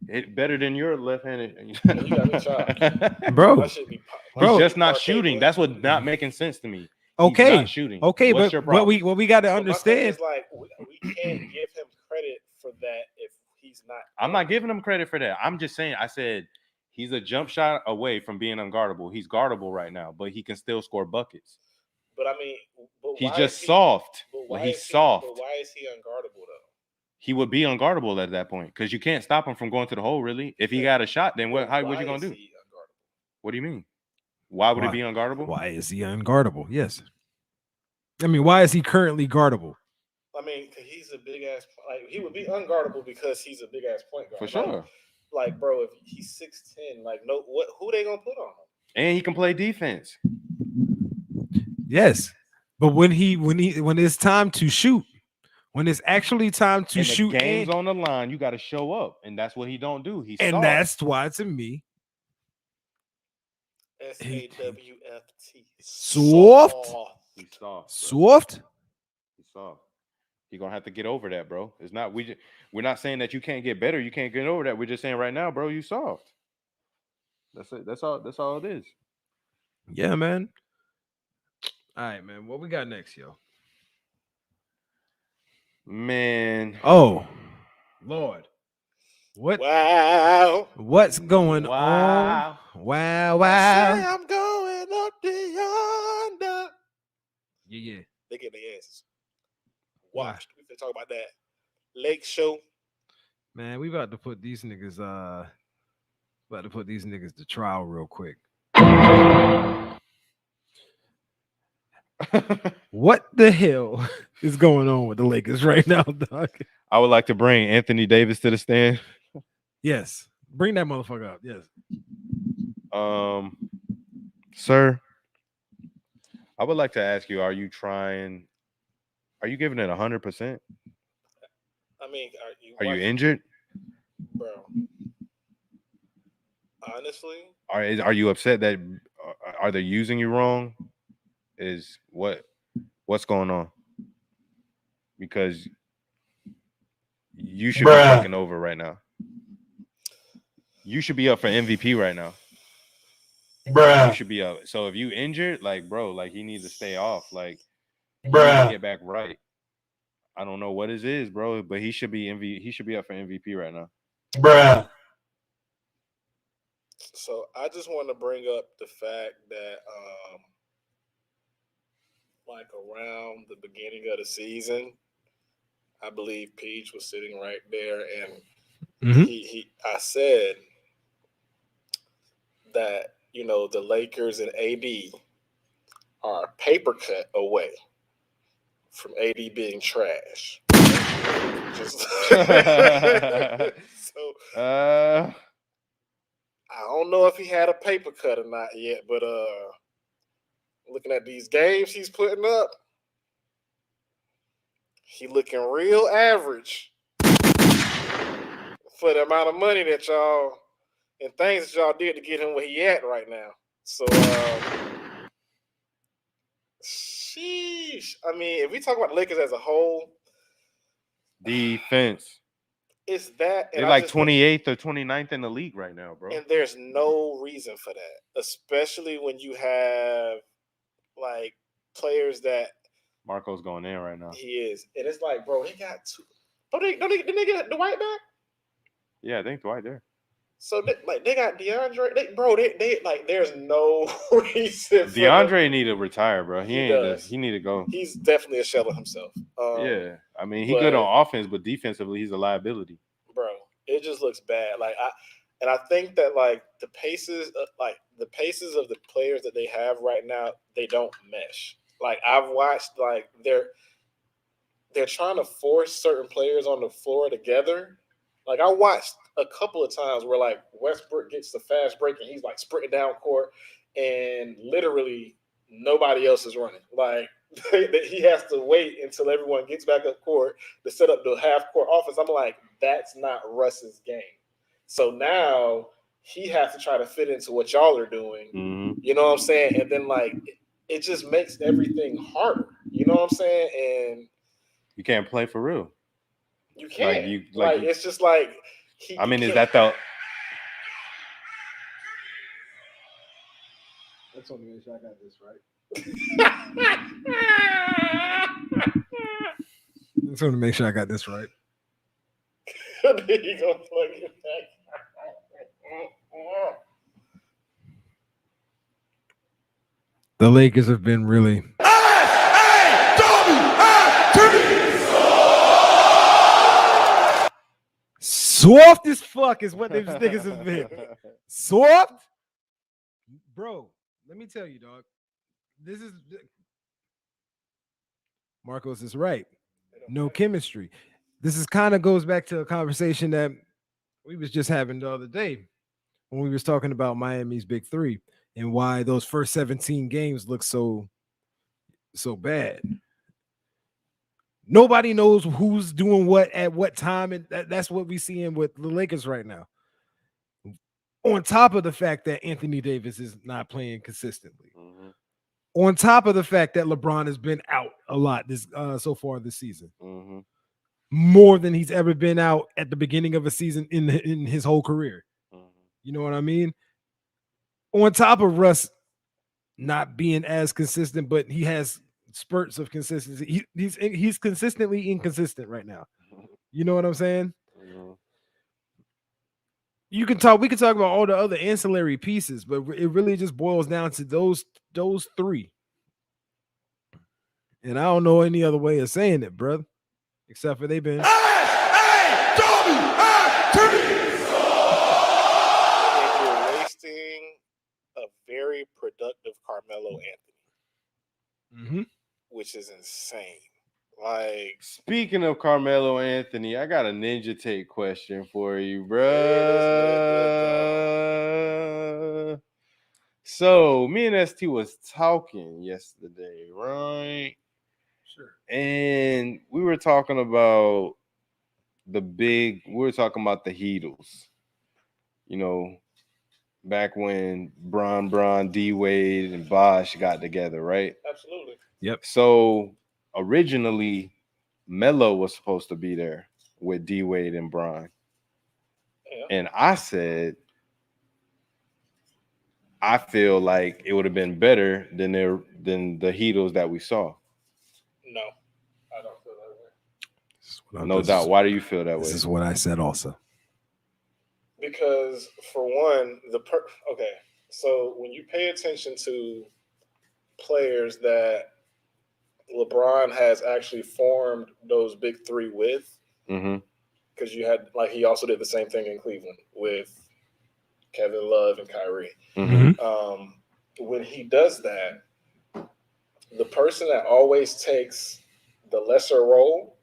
It better than your left-handed. You got me chopped. Bro. He's just not shooting. That's what not making sense to me. Okay. He's not shooting. Okay, What's but what we got to understand is like we can't give him credit for that if he's not. I'm not giving him credit for that. I'm just saying. I said he's a jump shot away from being unguardable. He's guardable right now, but he can still score buckets. But I mean, he's just soft. He's soft. But why is he unguardable though? He would be unguardable at that point because you can't stop him from going to the hole. Really, if he got a shot, then what you gonna do? What do you mean? Why would he be unguardable? Why is he unguardable? Yes. I mean, why is he currently guardable? I mean, he's a big ass. Like, he would be unguardable because he's a big ass point guard. For sure. Like, bro, if he's 6'10", like, who they gonna put on him? And he can play defense. Yes, but when it's time to shoot, when it's actually time to shoot, the game's on the line, you got to show up, and that's what he don't do. He's and soft. That's why to me, SAWFT. Soft. He's soft. Soft. He's soft. You're gonna have to get over that, bro. It's not we're not saying that you can't get better. You can't get over that. We're just saying right now, bro, you soft. That's it. That's all it is. Yeah, man. All right, man. What we got next, yo? Man. Oh, Lord. What? Wow. What's going on? Wow. I'm going up yonder. Yeah. They get their asses washed. We can talk about that lake show. Man, we about to put these niggas to trial real quick. What the hell is going on with the Lakers right now, dog? I would like to bring Anthony Davis to the stand. Yes. Bring that motherfucker up. Yes. Sir, I would like to ask you, are you giving it 100%? I mean, are you injured? Bro, Bro. Honestly, Are you upset that are they using you wrong? Is what's going on? Because you should be taking over right now. You should be up for MVP right now. You should be up. So if you injured, like, bro, like, he needs to stay off. Like, he needs to get back right. I don't know what it is, bro, but he should be He should be up for MVP right now. So I just want to bring up the fact that, like, around the beginning of the season, I believe Peach was sitting right there, and I said that, you know, the Lakers and AD are a paper cut away from AD being trash. Just so I don't know if he had a paper cut or not yet, but looking at these games he's putting up, he looking real average for the amount of money that y'all and things that y'all did to get him where he at right now. So, sheesh. I mean, if we talk about the Lakers as a whole, defense, it's that. They're like 28th or 29th in the league right now, bro. And there's no reason for that, especially when you have, like, players that Marco's going in right now. He is. And it's like, bro, they got two. Didn't they get Dwight back? Yeah, I think Dwight there. So they got DeAndre. They like, there's no reason. DeAndre need to retire, bro. He need to go. He's definitely a shell of himself. Yeah, I mean, he's good on offense, but defensively, he's a liability. Bro, it just looks bad. Like, I think that, like, the paces of the players that they have right now, they don't mesh. Like, I've watched, like, they're trying to force certain players on the floor together. Like, I watched a couple of times where, like, Westbrook gets the fast break and he's, like, sprinting down court, and literally nobody else is running. Like, he has to wait until everyone gets back up court to set up the half court offense. I'm like, that's not Russ's game. So now he has to try to fit into what y'all are doing. Mm-hmm. You know what I'm saying? And then, like, it just makes everything harder. You know what I'm saying? And you can't play for real. You can't. It's just like is that the? Let's only make sure I got this right. Let's only make sure I got this right. There you go, plug it back. The Lakers have been really. Soft as fuck is what these niggas have been. Soft? Bro, let me tell you, dog. This is Marcos is right. No chemistry. This is kind of goes back to a conversation that we was just having the other day when we was talking about Miami's big three and why those first 17 games look so bad. Nobody knows who's doing what at what time, and that's what we seeing with the Lakers right now. On top of the fact that Anthony Davis is not playing consistently, on top of the fact that LeBron has been out a lot this so far this season, more than he's ever been out at the beginning of a season in his whole career. You know what I mean? On top of Russ not being as consistent, but he has spurts of consistency. He's consistently inconsistent right now. You know what I'm saying? We can talk about all the other ancillary pieces, but it really just boils down to those three. And I don't know any other way of saying it, brother, except for they've been. You're wasting a very productive Carmelo Anthony, which is insane. Like, speaking of Carmelo Anthony, I got a Ninja Take question for you, bro. So me and ST was talking yesterday, right? Sure. And we were talking about we were talking about the Heatles, you know, back when Bron, D Wade, and Bosh got together, right? Absolutely. So originally, Melo was supposed to be there with D Wade and Bron, Yeah. and I said, I feel like it would have been better than the Heatles that we saw. No, I don't feel that way. No doubt. Why do you feel that way? This is what I said also. Because for one, okay, so when you pay attention to players that LeBron has actually formed those big three with, because you had, like, he also did the same thing in Cleveland with Kevin Love and Kyrie. When he does that, the person that always takes the lesser role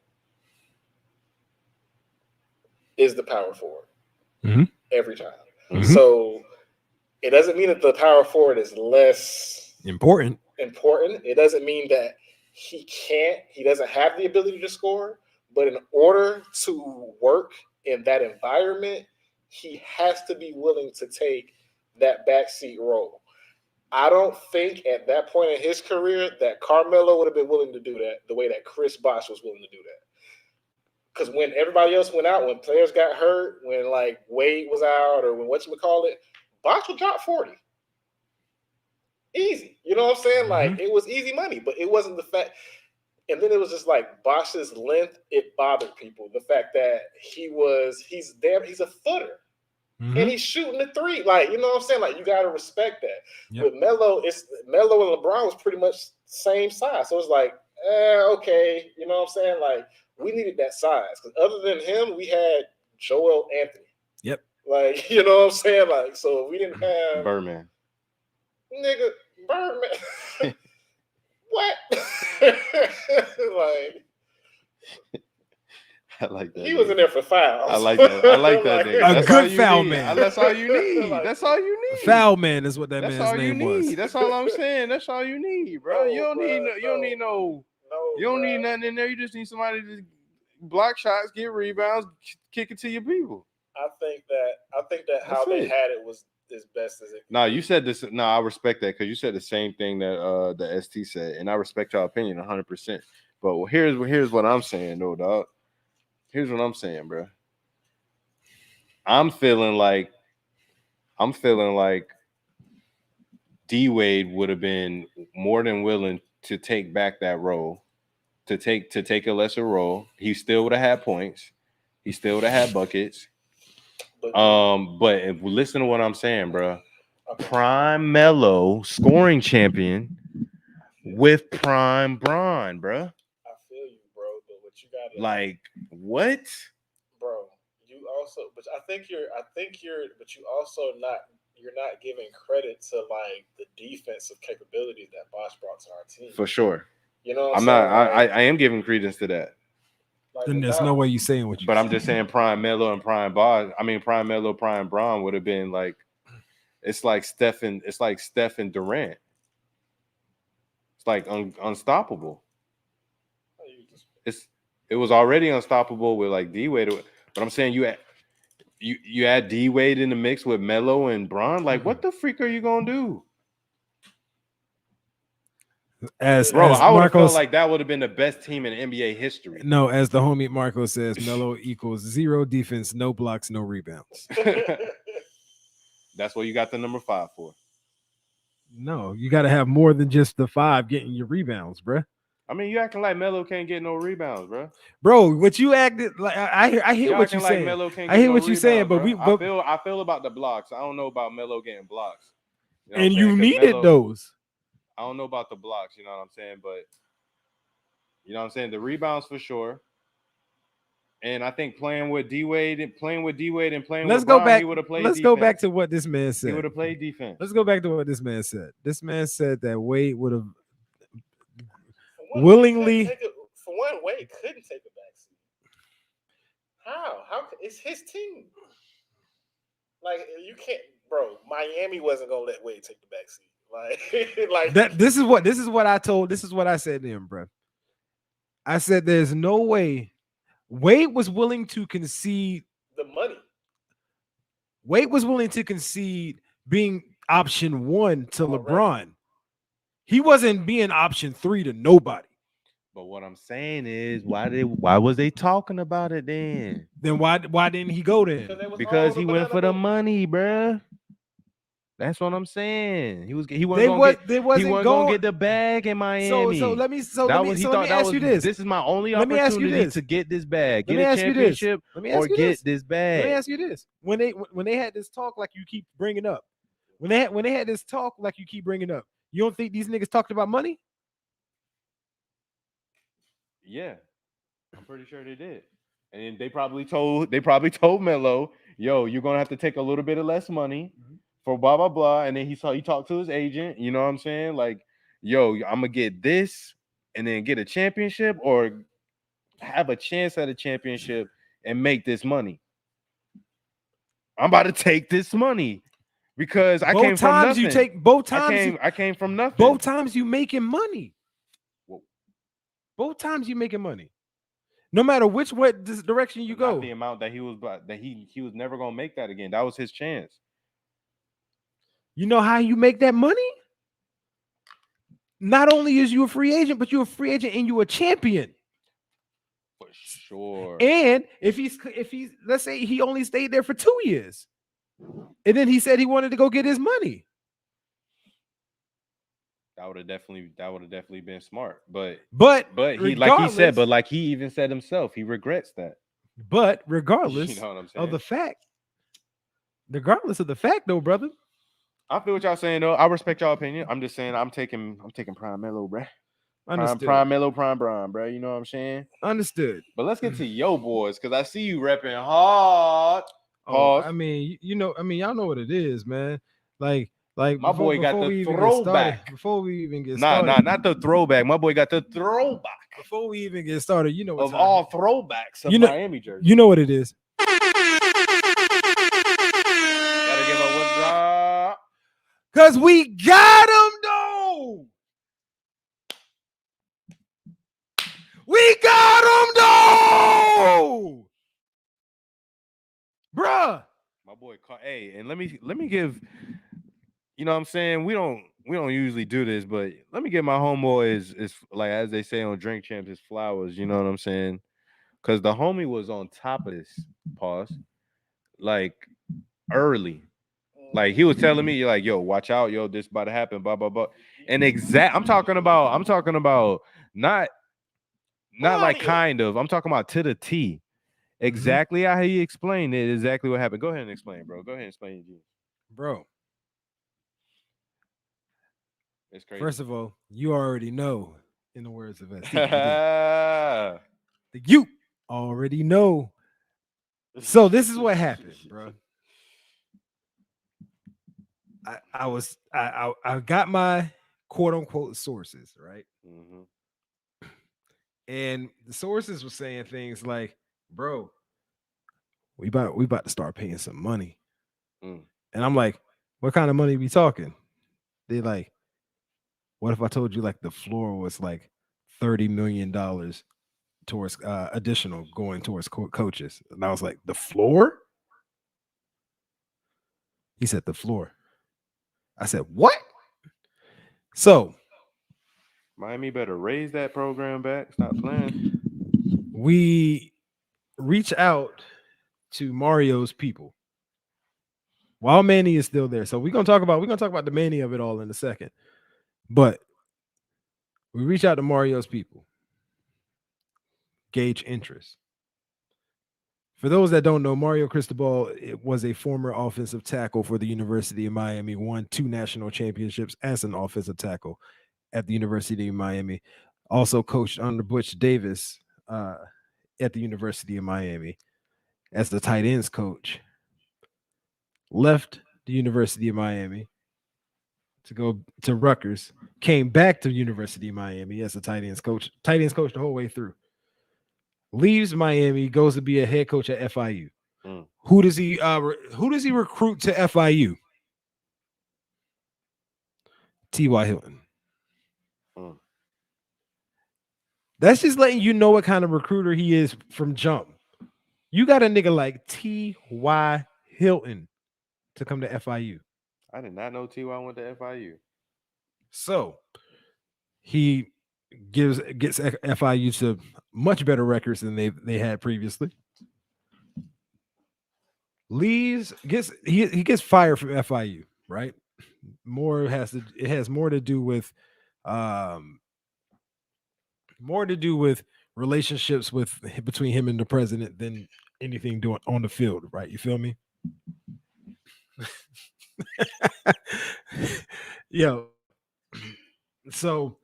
is the power forward every time. So it doesn't mean that the power forward is less important. It doesn't mean that he doesn't have the ability to score, but in order to work in that environment, he has to be willing to take that backseat role. I don't think at that point in his career that Carmelo would have been willing to do that the way that Chris Bosh was willing to do that. Because when everybody else went out, when players got hurt, when like Wade was out, or when whatchamacallit, Bosh would drop 40. Easy. You know what I'm saying? Like, it was easy money, but it wasn't the fact. And then it was just like Bosh's length, it bothered people. The fact that he's a footer. And he's shooting the three. Like, you know what I'm saying? Like, you got to respect that. Yep. With Melo and LeBron was pretty much same size. So it's like, okay. You know what I'm saying? Like, we needed that size. Because other than him, we had Joel Anthony. Yep. Like, you know what I'm saying? Like, so we didn't have Birdman. Nigga, Birdman. What? Like, I like that. He was in there for fouls. I like that. I like that. Nigga. A That's good all you foul need. man. That's all you need. Like, That's all you need. Foul man is what that That's man's all you name need. was. That's all I'm saying. That's all you need, bro. No, You don't need nothing in there. You just need somebody to block shots, get rebounds, kick it to your people. I think that how they had it was as best as it could. No, you said this. No, I respect that because you said the same thing that the ST said, and I respect your opinion 100%. But here's what I'm saying, though, dog. Here's what I'm saying, bro. I'm feeling like D Wade would have been more than willing to take back that role, to take a lesser role. He still would have had points. He still would have had buckets. But if we listen to what I'm saying, bro, prime Melo scoring champion with prime Bron, bro. I feel you, bro. But what you got, like, what, bro? You also, but you're not giving credit to like the defensive capabilities that Bosh brought to our team. For sure. You know, I am giving credence to that. Like, Then there's no way you saying what you. But I'm just saying, prime Melo and prime Bosh. I mean, prime Melo, prime Bron would have been like, it's like Steph and Durant. It's like unstoppable. It was already unstoppable with like D Wade, but I'm saying you add D Wade in the mix with Melo and Bron. Like, what the freak are you gonna do? I would have felt like that would have been the best team in NBA history. No, as the homie Marco says, Melo equals 0 defense, no blocks, no rebounds. That's what you got the number 5 for. No, you got to have more than just the 5 getting your rebounds, bro. I mean, you acting like Melo can't get no rebounds, bro. Bro, what you acted like? I hear what you're saying. I hear what you're saying, but I feel about the blocks. I don't know about Melo getting blocks. You know, and you needed those. I don't know about the blocks, you know what I'm saying? But, you know what I'm saying? The rebounds for sure. And I think playing with D Wade and playing with Bron, he would have played defense. Go back to what this man said. He would have played defense. Let's go back to what this man said. This man said that Wade would have willingly. For one, Wade couldn't take a backseat. How? It's his team. Like, you can't, bro. Miami wasn't gonna let Wade take the backseat. Like that. This is what I said to him, bro. I said there's no way Wade was willing to concede. The money. Wade was willing to concede being option 1 to Already. LeBron. He wasn't being option 3 to nobody. But what I'm saying is, why was they talking about it then? Then why didn't he go then? Because he went for the money, bruh. That's what I'm saying. He wasn't gonna get the bag in Miami. Let me ask you this. This is my only Let me ask you opportunity this. to get this bag, Let get me a ask you this. championship, Let me ask or you get this. this Let me bag. ask you this. When they had this talk like you keep bringing up, when they had this talk like you keep bringing up, you don't think these niggas talked about money? Yeah, I'm pretty sure they did. And they probably told Melo, yo, you're gonna have to take a little bit of less money for blah blah blah. And then he talked to his agent, you know what I'm saying? Like, yo, I'm gonna get this and then get a championship or have a chance at a championship and make this money. I'm about to take this money because I came from nothing. I came from nothing. Both times you making money. Both times you making money. No matter which direction you go. Not the amount that he was never gonna make that again. That was his chance. You know how you make that money? Not only is you a free agent, but you're a free agent and you're a champion. For sure. And if he's let's say he only stayed there for 2 years, and then he said he wanted to go get his money. That would have definitely been smart. But he, like he said, like he even said himself, he regrets that. But regardless you know what I'm saying? of the fact, though, brother. I feel what y'all saying though. I respect y'all opinion. I'm just saying I'm taking Prime Melo, bruh. Prime Melo, Prime Brown, bruh. You know what I'm saying? Understood. But let's get to yo boys, because I see you repping hard. Oh, I mean, y'all know what it is, man. Like my boy got the throwback. Before we even get started. Not the throwback. My boy got the throwback. Before we even get started, you know of all throwbacks of Miami jersey. You know what it is. Gotta give a what's up. Cause we got him though. We got him though. Bruh. My boy, hey, and let me give, you know what I'm saying? We don't usually do this, but let me give my homeboy is like, as they say on Drink Champs, his flowers, you know what I'm saying? Because the homie was on top of this, pause, like early. Like he was telling me, like, yo, watch out, yo, this about to happen, blah, blah, blah. And I'm talking about not like kind of, I'm talking about to the T. Exactly how he explained it, exactly what happened. Go ahead and explain, bro. Go ahead and explain, G. Bro. It's crazy. First of all, you already know, in the words of STPD, you already know. So this is what happened, bro. I got my quote unquote sources, right? Mm-hmm. And the sources were saying things like, bro, we about to start paying some money. And I'm like, what kind of money we talking? They like, what if I told you like the floor was like $30 million towards additional going towards coaches? And I was like, the floor? He said the floor. I said, what? So Miami better raise that program back. Stop playing. We reach out to Mario's people while Manny is still there. So we're gonna talk about the Manny of it all in a second. But we reach out to Mario's people, gauge interest. For those that don't know, Mario Cristobal was a former offensive tackle for the University of Miami, won 2 national championships as an offensive tackle at the University of Miami. Also coached under Butch Davis at the University of Miami as the tight ends coach. Left the University of Miami to go to Rutgers, came back to University of Miami as a tight ends coach the whole way through. Leaves Miami, goes to be a head coach at FIU. Who does he recruit to FIU? T.Y. Hilton. That's just letting you know what kind of recruiter he is from jump. You got a nigga like T.Y. Hilton to come to FIU. I did not know Ty went to FIU. So he gets FIU to much better records than they had previously. Leaves he gets fired from FIU, right? It has more to do with relationships between him and the president than anything doing on the field, right? You feel me? Yo, so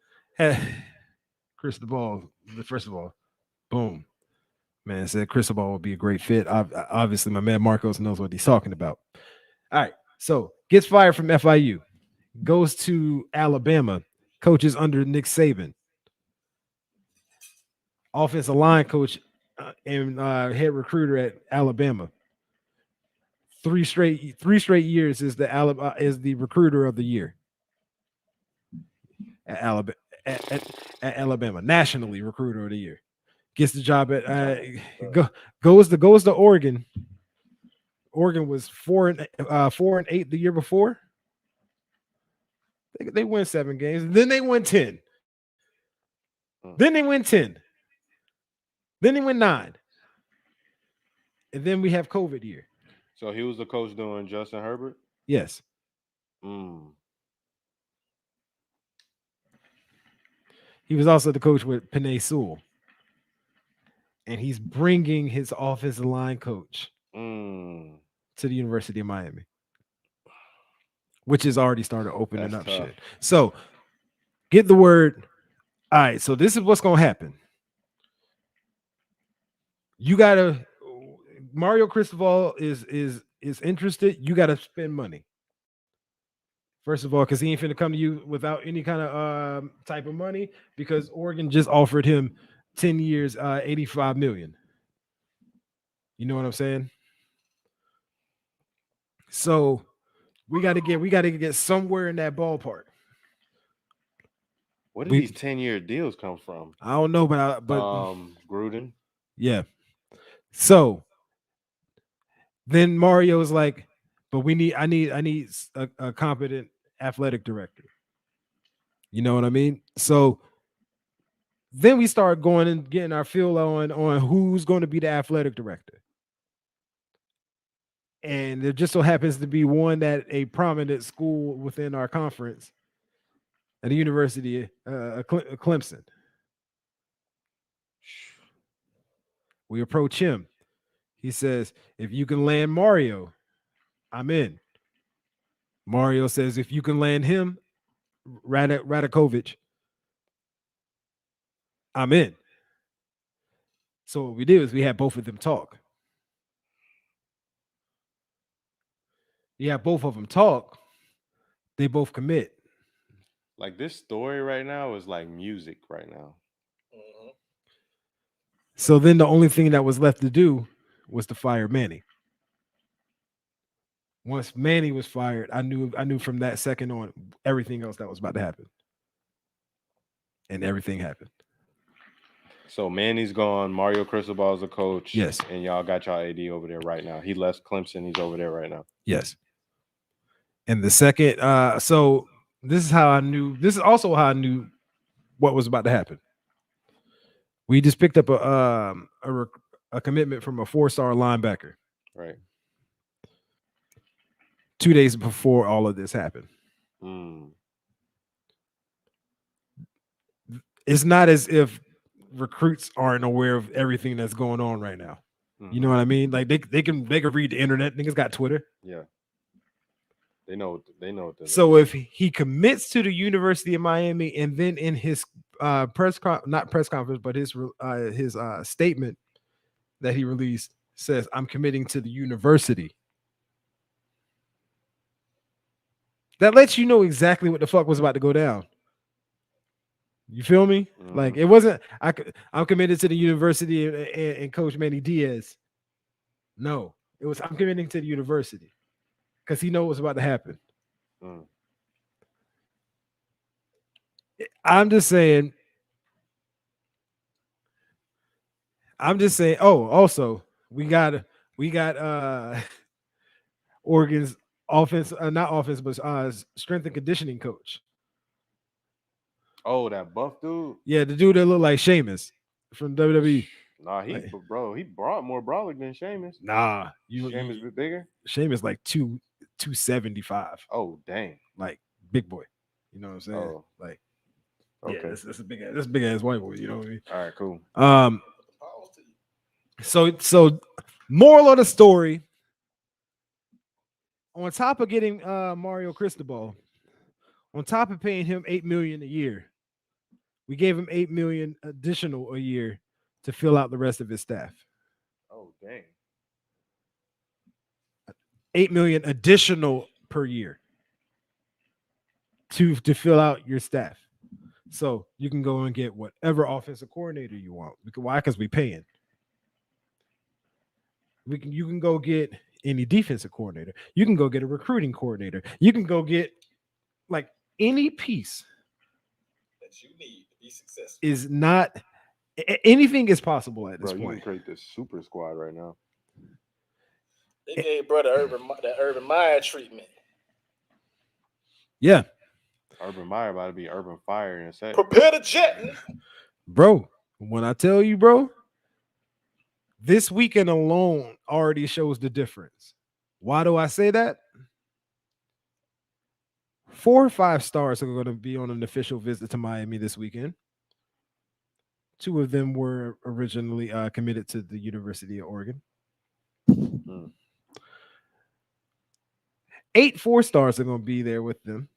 Cristobal, first of all, boom, man said Cristobal would be a great fit. Obviously, my man Marcos knows what he's talking about. All right, so gets fired from FIU, goes to Alabama, coaches under Nick Saban, offensive line coach and head recruiter at Alabama. Three straight years is the recruiter of the year at Alabama. At Alabama, nationally recruiter of the year, gets the job at goes to Oregon. Oregon was 4-8 the year before. They win 7 games, then they win 10. Then they win 10. Then they win 9. And then we have COVID year. So he was the coach doing Justin Herbert? Yes. He was also the coach with Penei Sewell. And he's bringing his offensive line coach to the University of Miami, which has already started opening up shit. So get the word. All right, so this is what's going to happen. You got to Mario Cristobal is interested. You got to spend money. First of all, because he ain't finna come to you without any kind of type of money, because Oregon just offered him 10 years, $85 million. You know what I'm saying? So we got to get somewhere in that ballpark. Where did these 10-year deals come from? I don't know, but Gruden. Yeah. So then Mario's like, but I need a competent athletic director. You know what I mean? So then we start going and getting our feel on who's going to be the athletic director. And there just so happens to be one at a prominent school within our conference at the University of Clemson. We approach him. He says, if you can land Mario, I'm in. Mario says, if you can land him, Radakovich, I'm in. So what we did was we had both of them talk. Both of them talk. They both commit. Like this story right now is like music right now. So then the only thing that was left to do was to fire Manny. Once Manny was fired, I knew from that second on everything else that was about to happen. And everything happened. So Manny's gone. Mario Cristobal is a coach. Yes. And y'all got y'all AD over there right now. He left Clemson. He's over there right now. Yes. And the second, so this is also how I knew what was about to happen. We just picked up a commitment from a 4-star linebacker. Right. 2 days before all of this happened. It's not as if recruits aren't aware of everything that's going on right now. You know what I mean? Like they can read the internet. Niggas got Twitter. Yeah. They know. So if he commits to the University of Miami, and then in his not press conference, but his statement that he released says, "I'm committing to the university." That lets you know exactly what the fuck was about to go down. You feel me? Like it wasn't. I'm committed to the university and Coach Manny Diaz. No, it was. I'm committing to the university because he knows what's about to happen. I'm just saying, I'm just saying. Oh, also we got Oregon's offense, not offense, but strength and conditioning coach. Oh, that buff dude. Yeah, the dude that looked like Sheamus from WWE. Nah, he Like- bro, he brought more brolic than Sheamus. Nah, Sheamus bit bigger. Sheamus like 275, Oh, dang. like big boy. You know what I'm saying? Oh. Like, Okay. yeah, that's a big ass white boy. You know what I mean? All right, cool. So moral of the story. On top of getting Mario Cristobal, on top of paying him $8 million a year, we gave him $8 million additional a year to fill out the rest of his staff. Oh, dang. $8 million additional per year to fill out your staff. So you can go and get whatever offensive coordinator you want. Why? Because we paying. You can go get any defensive coordinator. You can go get a recruiting coordinator. You can go get like any piece that you need to be successful. is not anything is possible at this Bro, you point. can create this super squad right now. They gave brother the Urban Meyer treatment. Yeah, Urban Meyer about to be Urban Fire in a second. Prepare the jet. bro. When I tell you, bro, this weekend alone already shows the difference. Why do I say that? 4 or 5 stars are going to be on an official visit to Miami this weekend. 2 of them were originally committed to the University of Oregon. 8 4-stars are going to be there with them.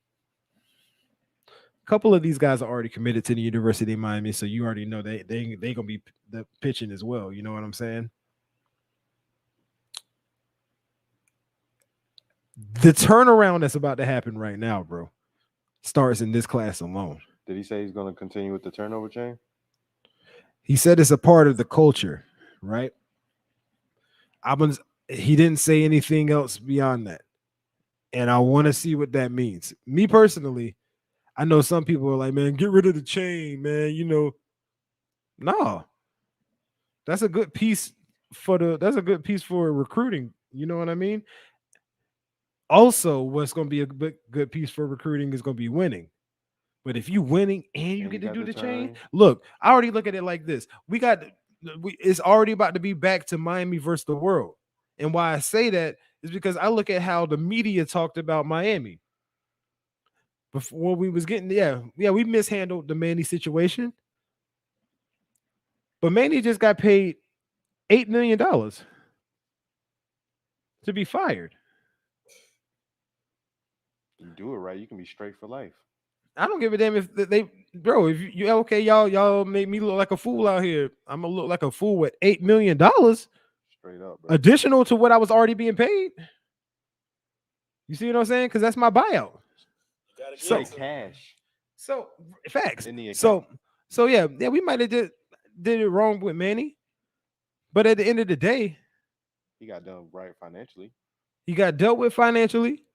A couple of these guys are already committed to the University of Miami, so you already know they going to be the pitching as well. You know what I'm saying? The turnaround that's about to happen right now, bro, starts in this class alone. Did he say he's going to continue with the turnover chain? He said it's a part of the culture, right? He didn't say anything else beyond that. And I want to see what that means. Me personally, I know some people are like, man, get rid of the chain, man. You know, no. That's a good piece for recruiting. You know what I mean? Also, what's going to be a good piece for recruiting is going to be winning. But if you winning and you get to do the chain, look, I already look at it like this. It's already about to be back to Miami versus the world. And why I say that is because I look at how the media talked about Miami. Before we was getting, we mishandled the Manny situation. But Manny just got paid $8 million to be fired. You do it right, you can be straight for life. I don't give a damn if if you okay, y'all make me look like a fool out here. I'm gonna look like a fool with $8 million straight up, bro. Additional to what I was already being paid. You see what I'm saying? Because that's my buyout. So cash. So facts. In the account. So yeah, we might have did it wrong with Manny, but at the end of the day, he got done right financially. He got dealt with financially.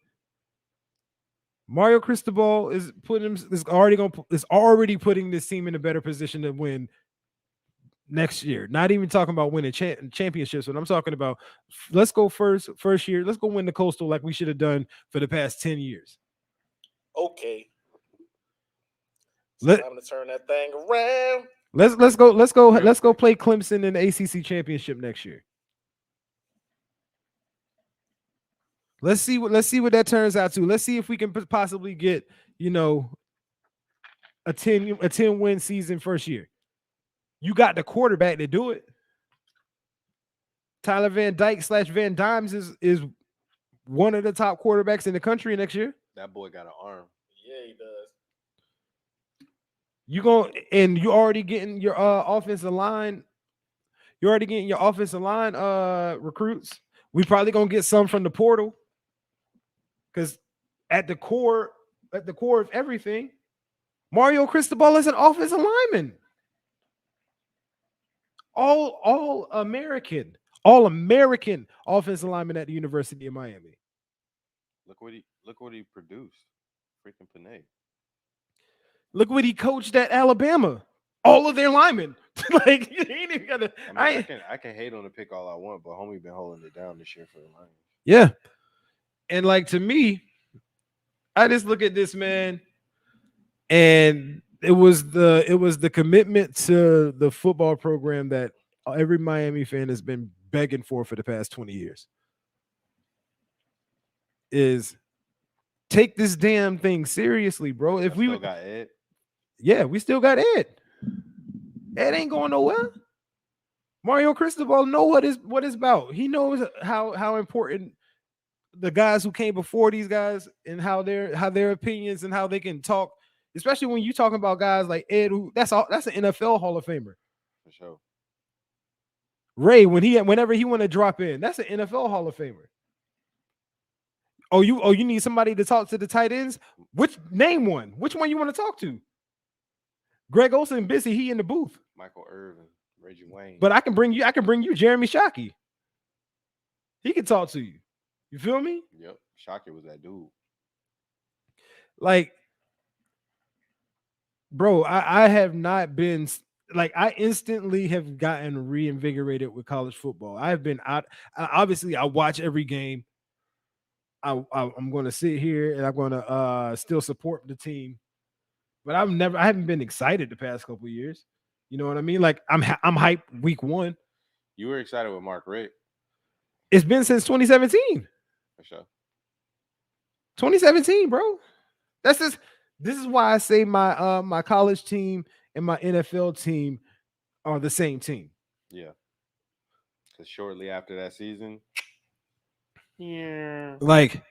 Mario Cristobal is already putting this team in a better position to win next year. Not even talking about winning championships, but I'm talking about let's go first year. Let's go win the Coastal like we should have done for the past 10 years. Okay. Time to turn that thing around. Let's go play Clemson in the ACC championship next year. Let's see what that turns out to. Let's see if we can possibly get, a 10 win season first year. You got the quarterback to do it. Tyler Van Dyke / Van Dimes is one of the top quarterbacks in the country next year. That boy got an arm. Yeah, he does. You already getting your offensive line. You're already getting your offensive line recruits. We probably gonna get some from the portal. Because at the core of everything, Mario Cristobal is an offensive lineman. All American offensive lineman at the University of Miami. Look what he produced. Freaking Panay. Look what he coached at Alabama. all of their linemen. Like you ain't even gotta. I can hate on the pick all I want, but homie been holding it down this year for the Lions. Yeah, and like to me, I just look at this man, and it was the commitment to the football program that every Miami fan has been begging for the past 20 years. Is take this damn thing seriously, bro. If we still got Ed, yeah, we still got Ed. Ed ain't going nowhere. Mario Cristobal know what it's about. He knows how important the guys who came before these guys and how their opinions and how they can talk, especially when you talking about guys like Ed, who that's an NFL Hall of Famer. for sure. Ray, whenever he want to drop in, that's an NFL Hall of Famer. Oh, you need somebody to talk to the tight ends? Name one? Which one you want to talk to? Greg Olsen busy, he in the booth. Michael Irvin, Reggie Wayne. But I can bring you Jeremy Shockey. He can talk to you. You feel me? Yep, Shockey was that dude. Like, bro, I have not been like I instantly have gotten reinvigorated with college football. I've been out. Obviously, I watch every game. I'm going to sit here and I'm going to still support the team, but I haven't been excited the past couple of years. You know what I mean? Like I'm hyped week 1. You were excited with Mark Richt. It's been since 2017. For sure. 2017, bro. This is why I say my my college team and my NFL team are the same team. Yeah. Because shortly after that season, yeah, like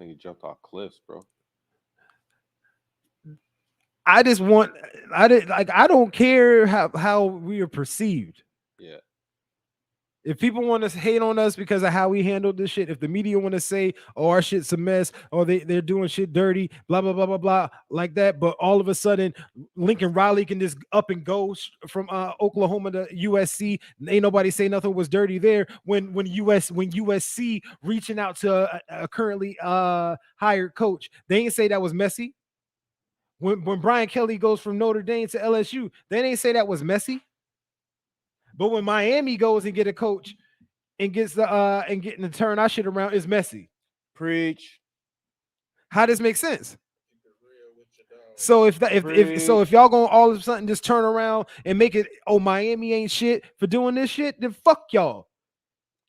nigga jumped off cliffs, bro. I don't care how we are perceived. Yeah. If people want to hate on us because of how we handled this shit, if the media want to say, oh, our shit's a mess, or they're doing shit dirty, blah, blah, blah, blah, blah, like that, but all of a sudden, Lincoln Riley can just up and go from Oklahoma to USC. Ain't nobody say nothing was dirty there when USC reaching out to a currently hired coach. They ain't say that was messy. When Brian Kelly goes from Notre Dame to LSU, they didn't say that was messy. But when Miami goes and get a coach and gets getting to turn our shit around, is messy. Preach. How does this make sense? So if y'all gonna all of a sudden just turn around and make it, oh, Miami ain't shit for doing this shit, then fuck y'all.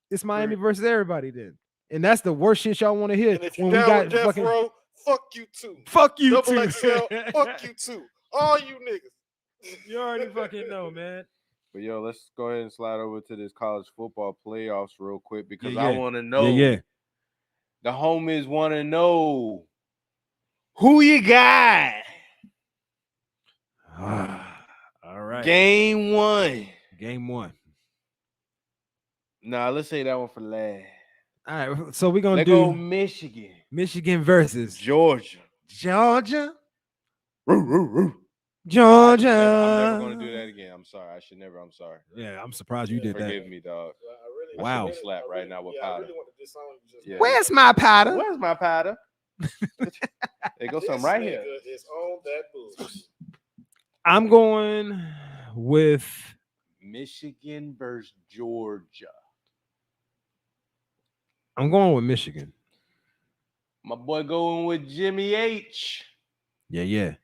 It's Miami versus everybody then. And that's the worst shit y'all want to hear. And if you down with Death Row, fuck you too. Fuck you Double too. XL, fuck you too. All you niggas. You already fucking know, man. But yo, let's go ahead and slide over to this college football playoffs real quick because Yeah. I want to know. Yeah. The homies want to know who you got. All right. Game 1. Game 1. Nah, let's say that one for last. All right. So we're gonna Let's do go Michigan versus Georgia. Georgia. I'm Georgia. never gonna do that again. I'm sorry. I should never. I'm sorry. Yeah, I'm surprised you did that. Forgive me, dog. Wow. I should be slapped right now with powder. Yeah. Where's my powder? Where's my powder? There goes some right here. Is on that bullshit. I'm going with Michigan versus Georgia. I'm going with Michigan. My boy going with Jimmy H. Yeah.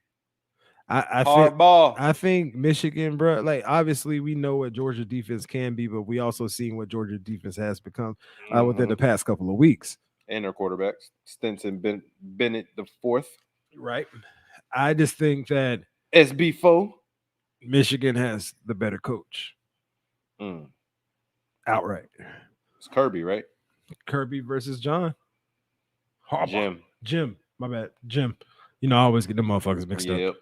I think Michigan, bro. Like obviously, we know what Georgia defense can be, but we also seen what Georgia defense has become within the past couple of weeks. And their quarterbacks, Stinson Bennett the fourth. Right. I just think that SB4. Michigan has the better coach. Outright. It's Kirby, right? Kirby versus John. Jim. My bad. Jim. You know, I always get them motherfuckers mixed up. Yep.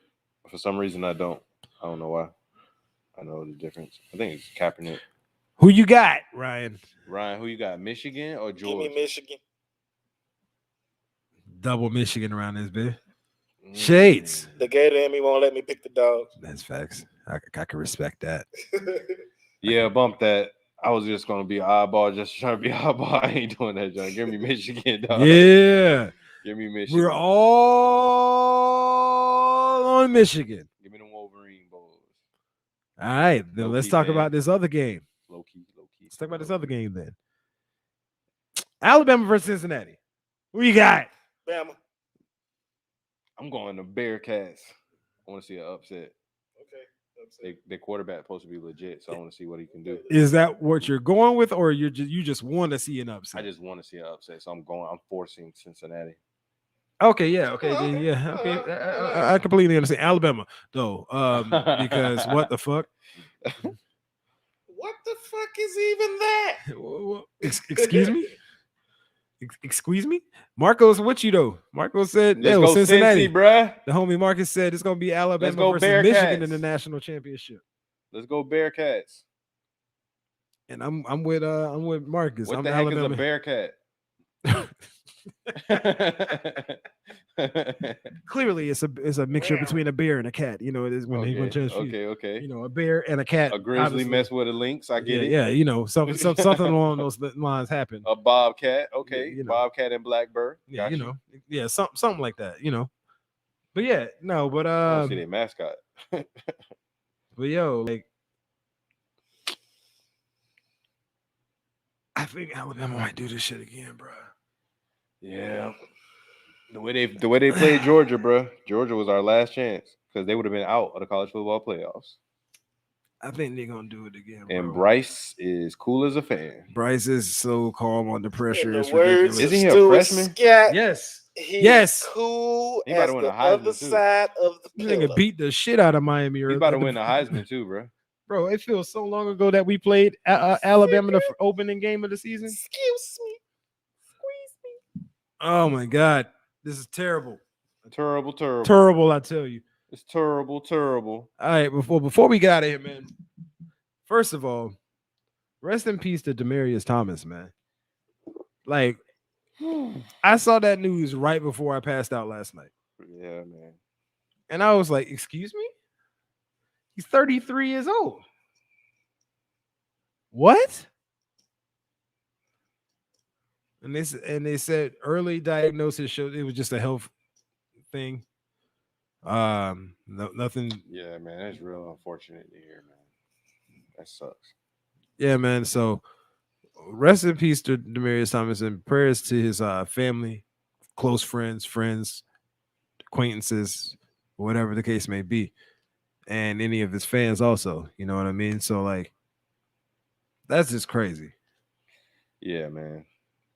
For some reason, I don't know why. I know the difference. I think it's Kaepernick. Who you got, Ryan? Ryan, who you got? Michigan or Georgia? Give me Michigan. Double Michigan around this bitch. Shades. The Gator in me won't let me pick the dogs. That's facts. I can respect that. Yeah, bump that. I was just gonna be an oddball, just trying to be an oddball. I ain't doing that, John. Give me Michigan, dog. Yeah. Give me Michigan. We're all on Michigan. Give me the Wolverine boys. All right, then let's Low-key talk fan. about this other game. Low key. Let's talk about this other game then. Alabama versus Cincinnati. Who you got? Bama. I'm going to Bearcats. I want to see an upset. Okay. Their quarterback supposed to be legit, so I want to see what he can do. Is that what you're going with, or you just want to see an upset? I just want to see an upset, so I'm forcing Cincinnati. Okay, yeah, okay. I completely understand Alabama though, because what the fuck? What the fuck is even that? Excuse me. Excuse me, Marcos. What you though? Marcos said, Let's go Cincinnati, Cincy, bruh. The homie Marcus said it's gonna be Alabama go versus Bearcats. Michigan in the national championship. Let's go Bearcats. And I'm with Marcus. What I'm the heck Alabama. is a Bearcat? Clearly, it's a mixture between a bear and a cat. You know, it is when they want to transfuse. Okay. You know, a bear and a cat. A grizzly mess with a lynx. I get it. Yeah, you know, something along those lines happened. A bobcat. Okay, you know. Bobcat and blackbird. Yeah, you know, yeah, something like that. You know, but yeah, no, but I don't see their mascot. But yo, like, I think Alabama might do this shit again, bro. Yeah. The way they played Georgia, bro. Georgia was our last chance because they would have been out of the college football playoffs. I think they're gonna do it again. Bro. And Bryce is cool as a fan. Bryce is so calm under pressure. In It's the words ridiculous. Isn't he a Stuart freshman? Scott, Yes. he's Yes. cool He about as to win the a Heisman, other too. side of the This pillar. nigga beat the shit out of Miami. He's about to win the Heisman too, bro. Bro, it feels so long ago that we played Alabama the opening game of the season. Excuse me. Squeeze me. Oh my God, this is terrible. Terrible. I tell you. It's terrible. All right, before we get out of here, man. First of all, rest in peace to Demaryius Thomas, man. Like, I saw that news right before I passed out last night. Yeah, man. And I was like, excuse me? He's 33 years old. What? And they said early diagnosis showed it was just a health thing. Nothing. Yeah, man. That's real unfortunate to hear, man. That sucks. Yeah, man. So rest in peace to Demaryius Thomas and prayers to his family, close friends, acquaintances, whatever the case may be. And any of his fans also, you know what I mean? So like that's just crazy. Yeah, man.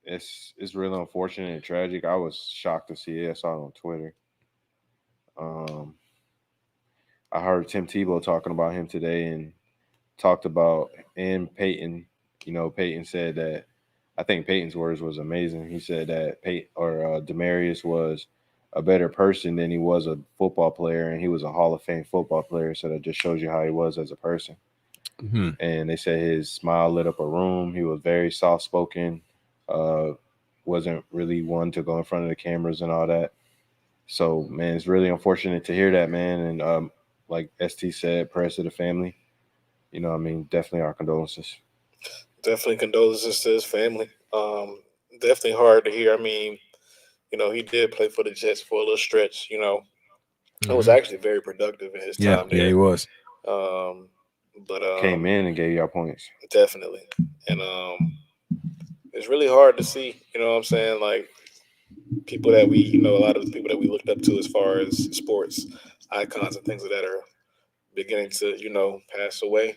It's really unfortunate and tragic. I was shocked to see it. I saw it on Twitter. I heard Tim Tebow talking about him today and talked about and Peyton. You know, Peyton said that I think Peyton's words was amazing. He said that Demaryius was a better person than he was a football player, and he was a Hall of Fame football player. So that just shows you how he was as a person. Mm-hmm. And they said his smile lit up a room. He was very soft spoken. Wasn't really one to go in front of the cameras and all that. So, man, it's really unfortunate to hear that, man. And like ST said, prayers to the family. You know, I mean, definitely our condolences. Definitely condolences to his family. Definitely hard to hear. I mean, you know, he did play for the Jets for a little stretch, you know. It was actually very productive in his time there. Yeah, he was. But came in and gave y'all points. Definitely. And it's really hard to see, you know what I'm saying? Like people that we, you know, a lot of the people that we looked up to as far as sports icons and things of that are beginning to, you know, pass away.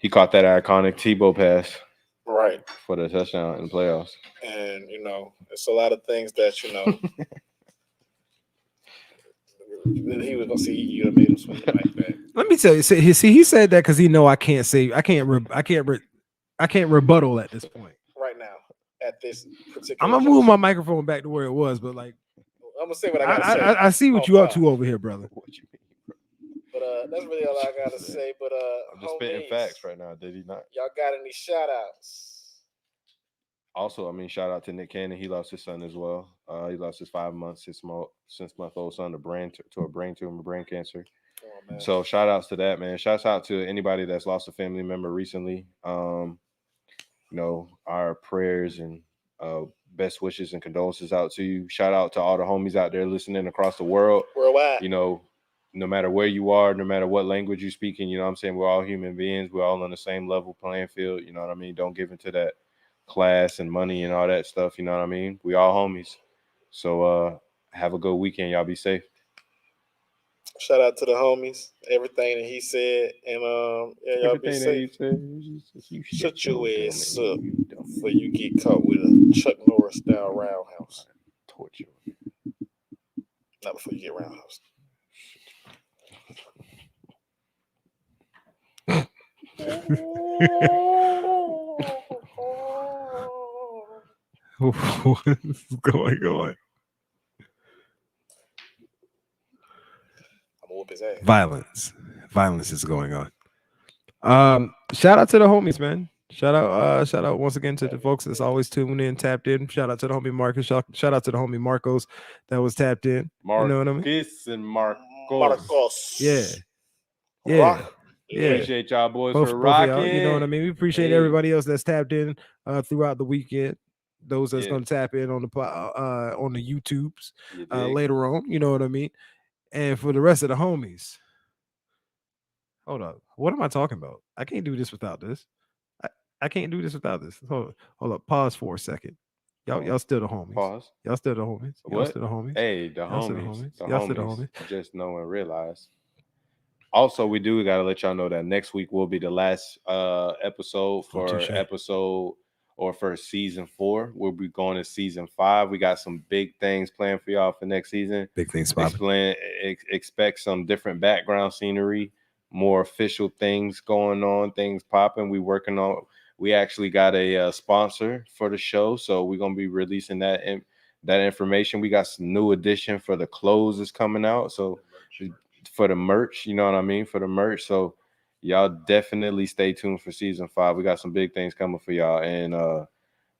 He caught that iconic Tebow pass. Right. For the touchdown in the playoffs. And, you know, it's a lot of things that, you know, he was going to see you have made him swing the mic back. Let me tell you, he said that because he know I can't rebuttal at this point. Right now, at this particular I'm going to move my microphone back to where it was, but like, I'm going to say what I got to say. I see what you up to over here, brother. What you mean, bro? But that's really all I got to say. But I'm just spitting facts right now. Did he not? Y'all got any shout outs? Also, I mean, shout out to Nick Cannon. He lost his son as well. He lost his 5 months, 6 month old son to a brain tumor, brain cancer. Oh, so shout outs to that, man. Shouts out to anybody that's lost a family member recently. You know, our prayers and best wishes and condolences out to you. Shout out to all the homies out there listening across the world. Worldwide. You know, no matter where you are, no matter what language you're speaking, you know what I'm saying? We're all human beings. We're all on the same level playing field. You know what I mean? Don't give into that class and money and all that stuff. You know what I mean? We all homies. So have a good weekend. Y'all be safe. Shout out to the homies. Everything that he said, and y'all be safe. Shut your ass up before you get caught with a Chuck Norris style roundhouse. Torture. Not before you get roundhouse. What's going on? I'm gonna whoop his ass. Violence is going on. Shout out to the homies, man. Shout out once again to the folks that's always tuning in, tapped in. Shout out to the homie Marcus. Shout out to the homie Marcos that was tapped in. Marcus, you know what I mean? And Marcos. Yeah. Appreciate y'all boys both for of rocking. y'all, you know what I mean? We appreciate everybody else that's tapped in throughout the weekend. Those that's gonna tap in on the YouTubes later on, you know what I mean? And for the rest of the homies, hold up. What am I talking about? I can't do this without this. I can't do this without this. Hold up. Pause for a second. Y'all still the homies. Pause. Y'all still the homies. Y'all still the homies. Hey, the y'all homies. Y'all still the homies. Just know and realize. Also, we got to let y'all know that next week will be the last episode for season 4. We'll be going to season 5. We got some big things planned for y'all for next season. Big things popping. Expect some different background scenery, more official things going on, things popping. We actually got a sponsor for the show, so we're gonna be releasing that information. We got some new edition for the clothes is coming out, so for the merch, you know what I mean, for the merch. So y'all definitely stay tuned for season 5. We got some big things coming for y'all, and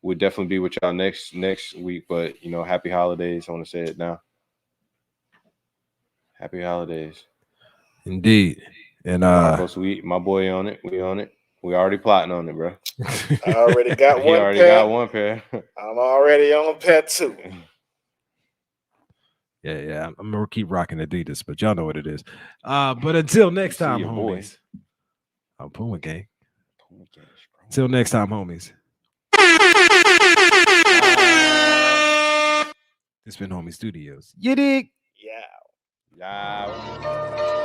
we'll definitely be with y'all next week. But happy holidays. I want to say it now. Happy holidays. Indeed. And Marcos, my boy on it. We on it. We already plotting on it, bro. I already got he one already pair. got one pair. I'm already on pair 2. Yeah. I'm gonna keep rocking Adidas, but y'all know what it is. But until next time, homies. I'm Puma Gang. Until next time, homies. It's been Homie Studios. You dig? Yeah.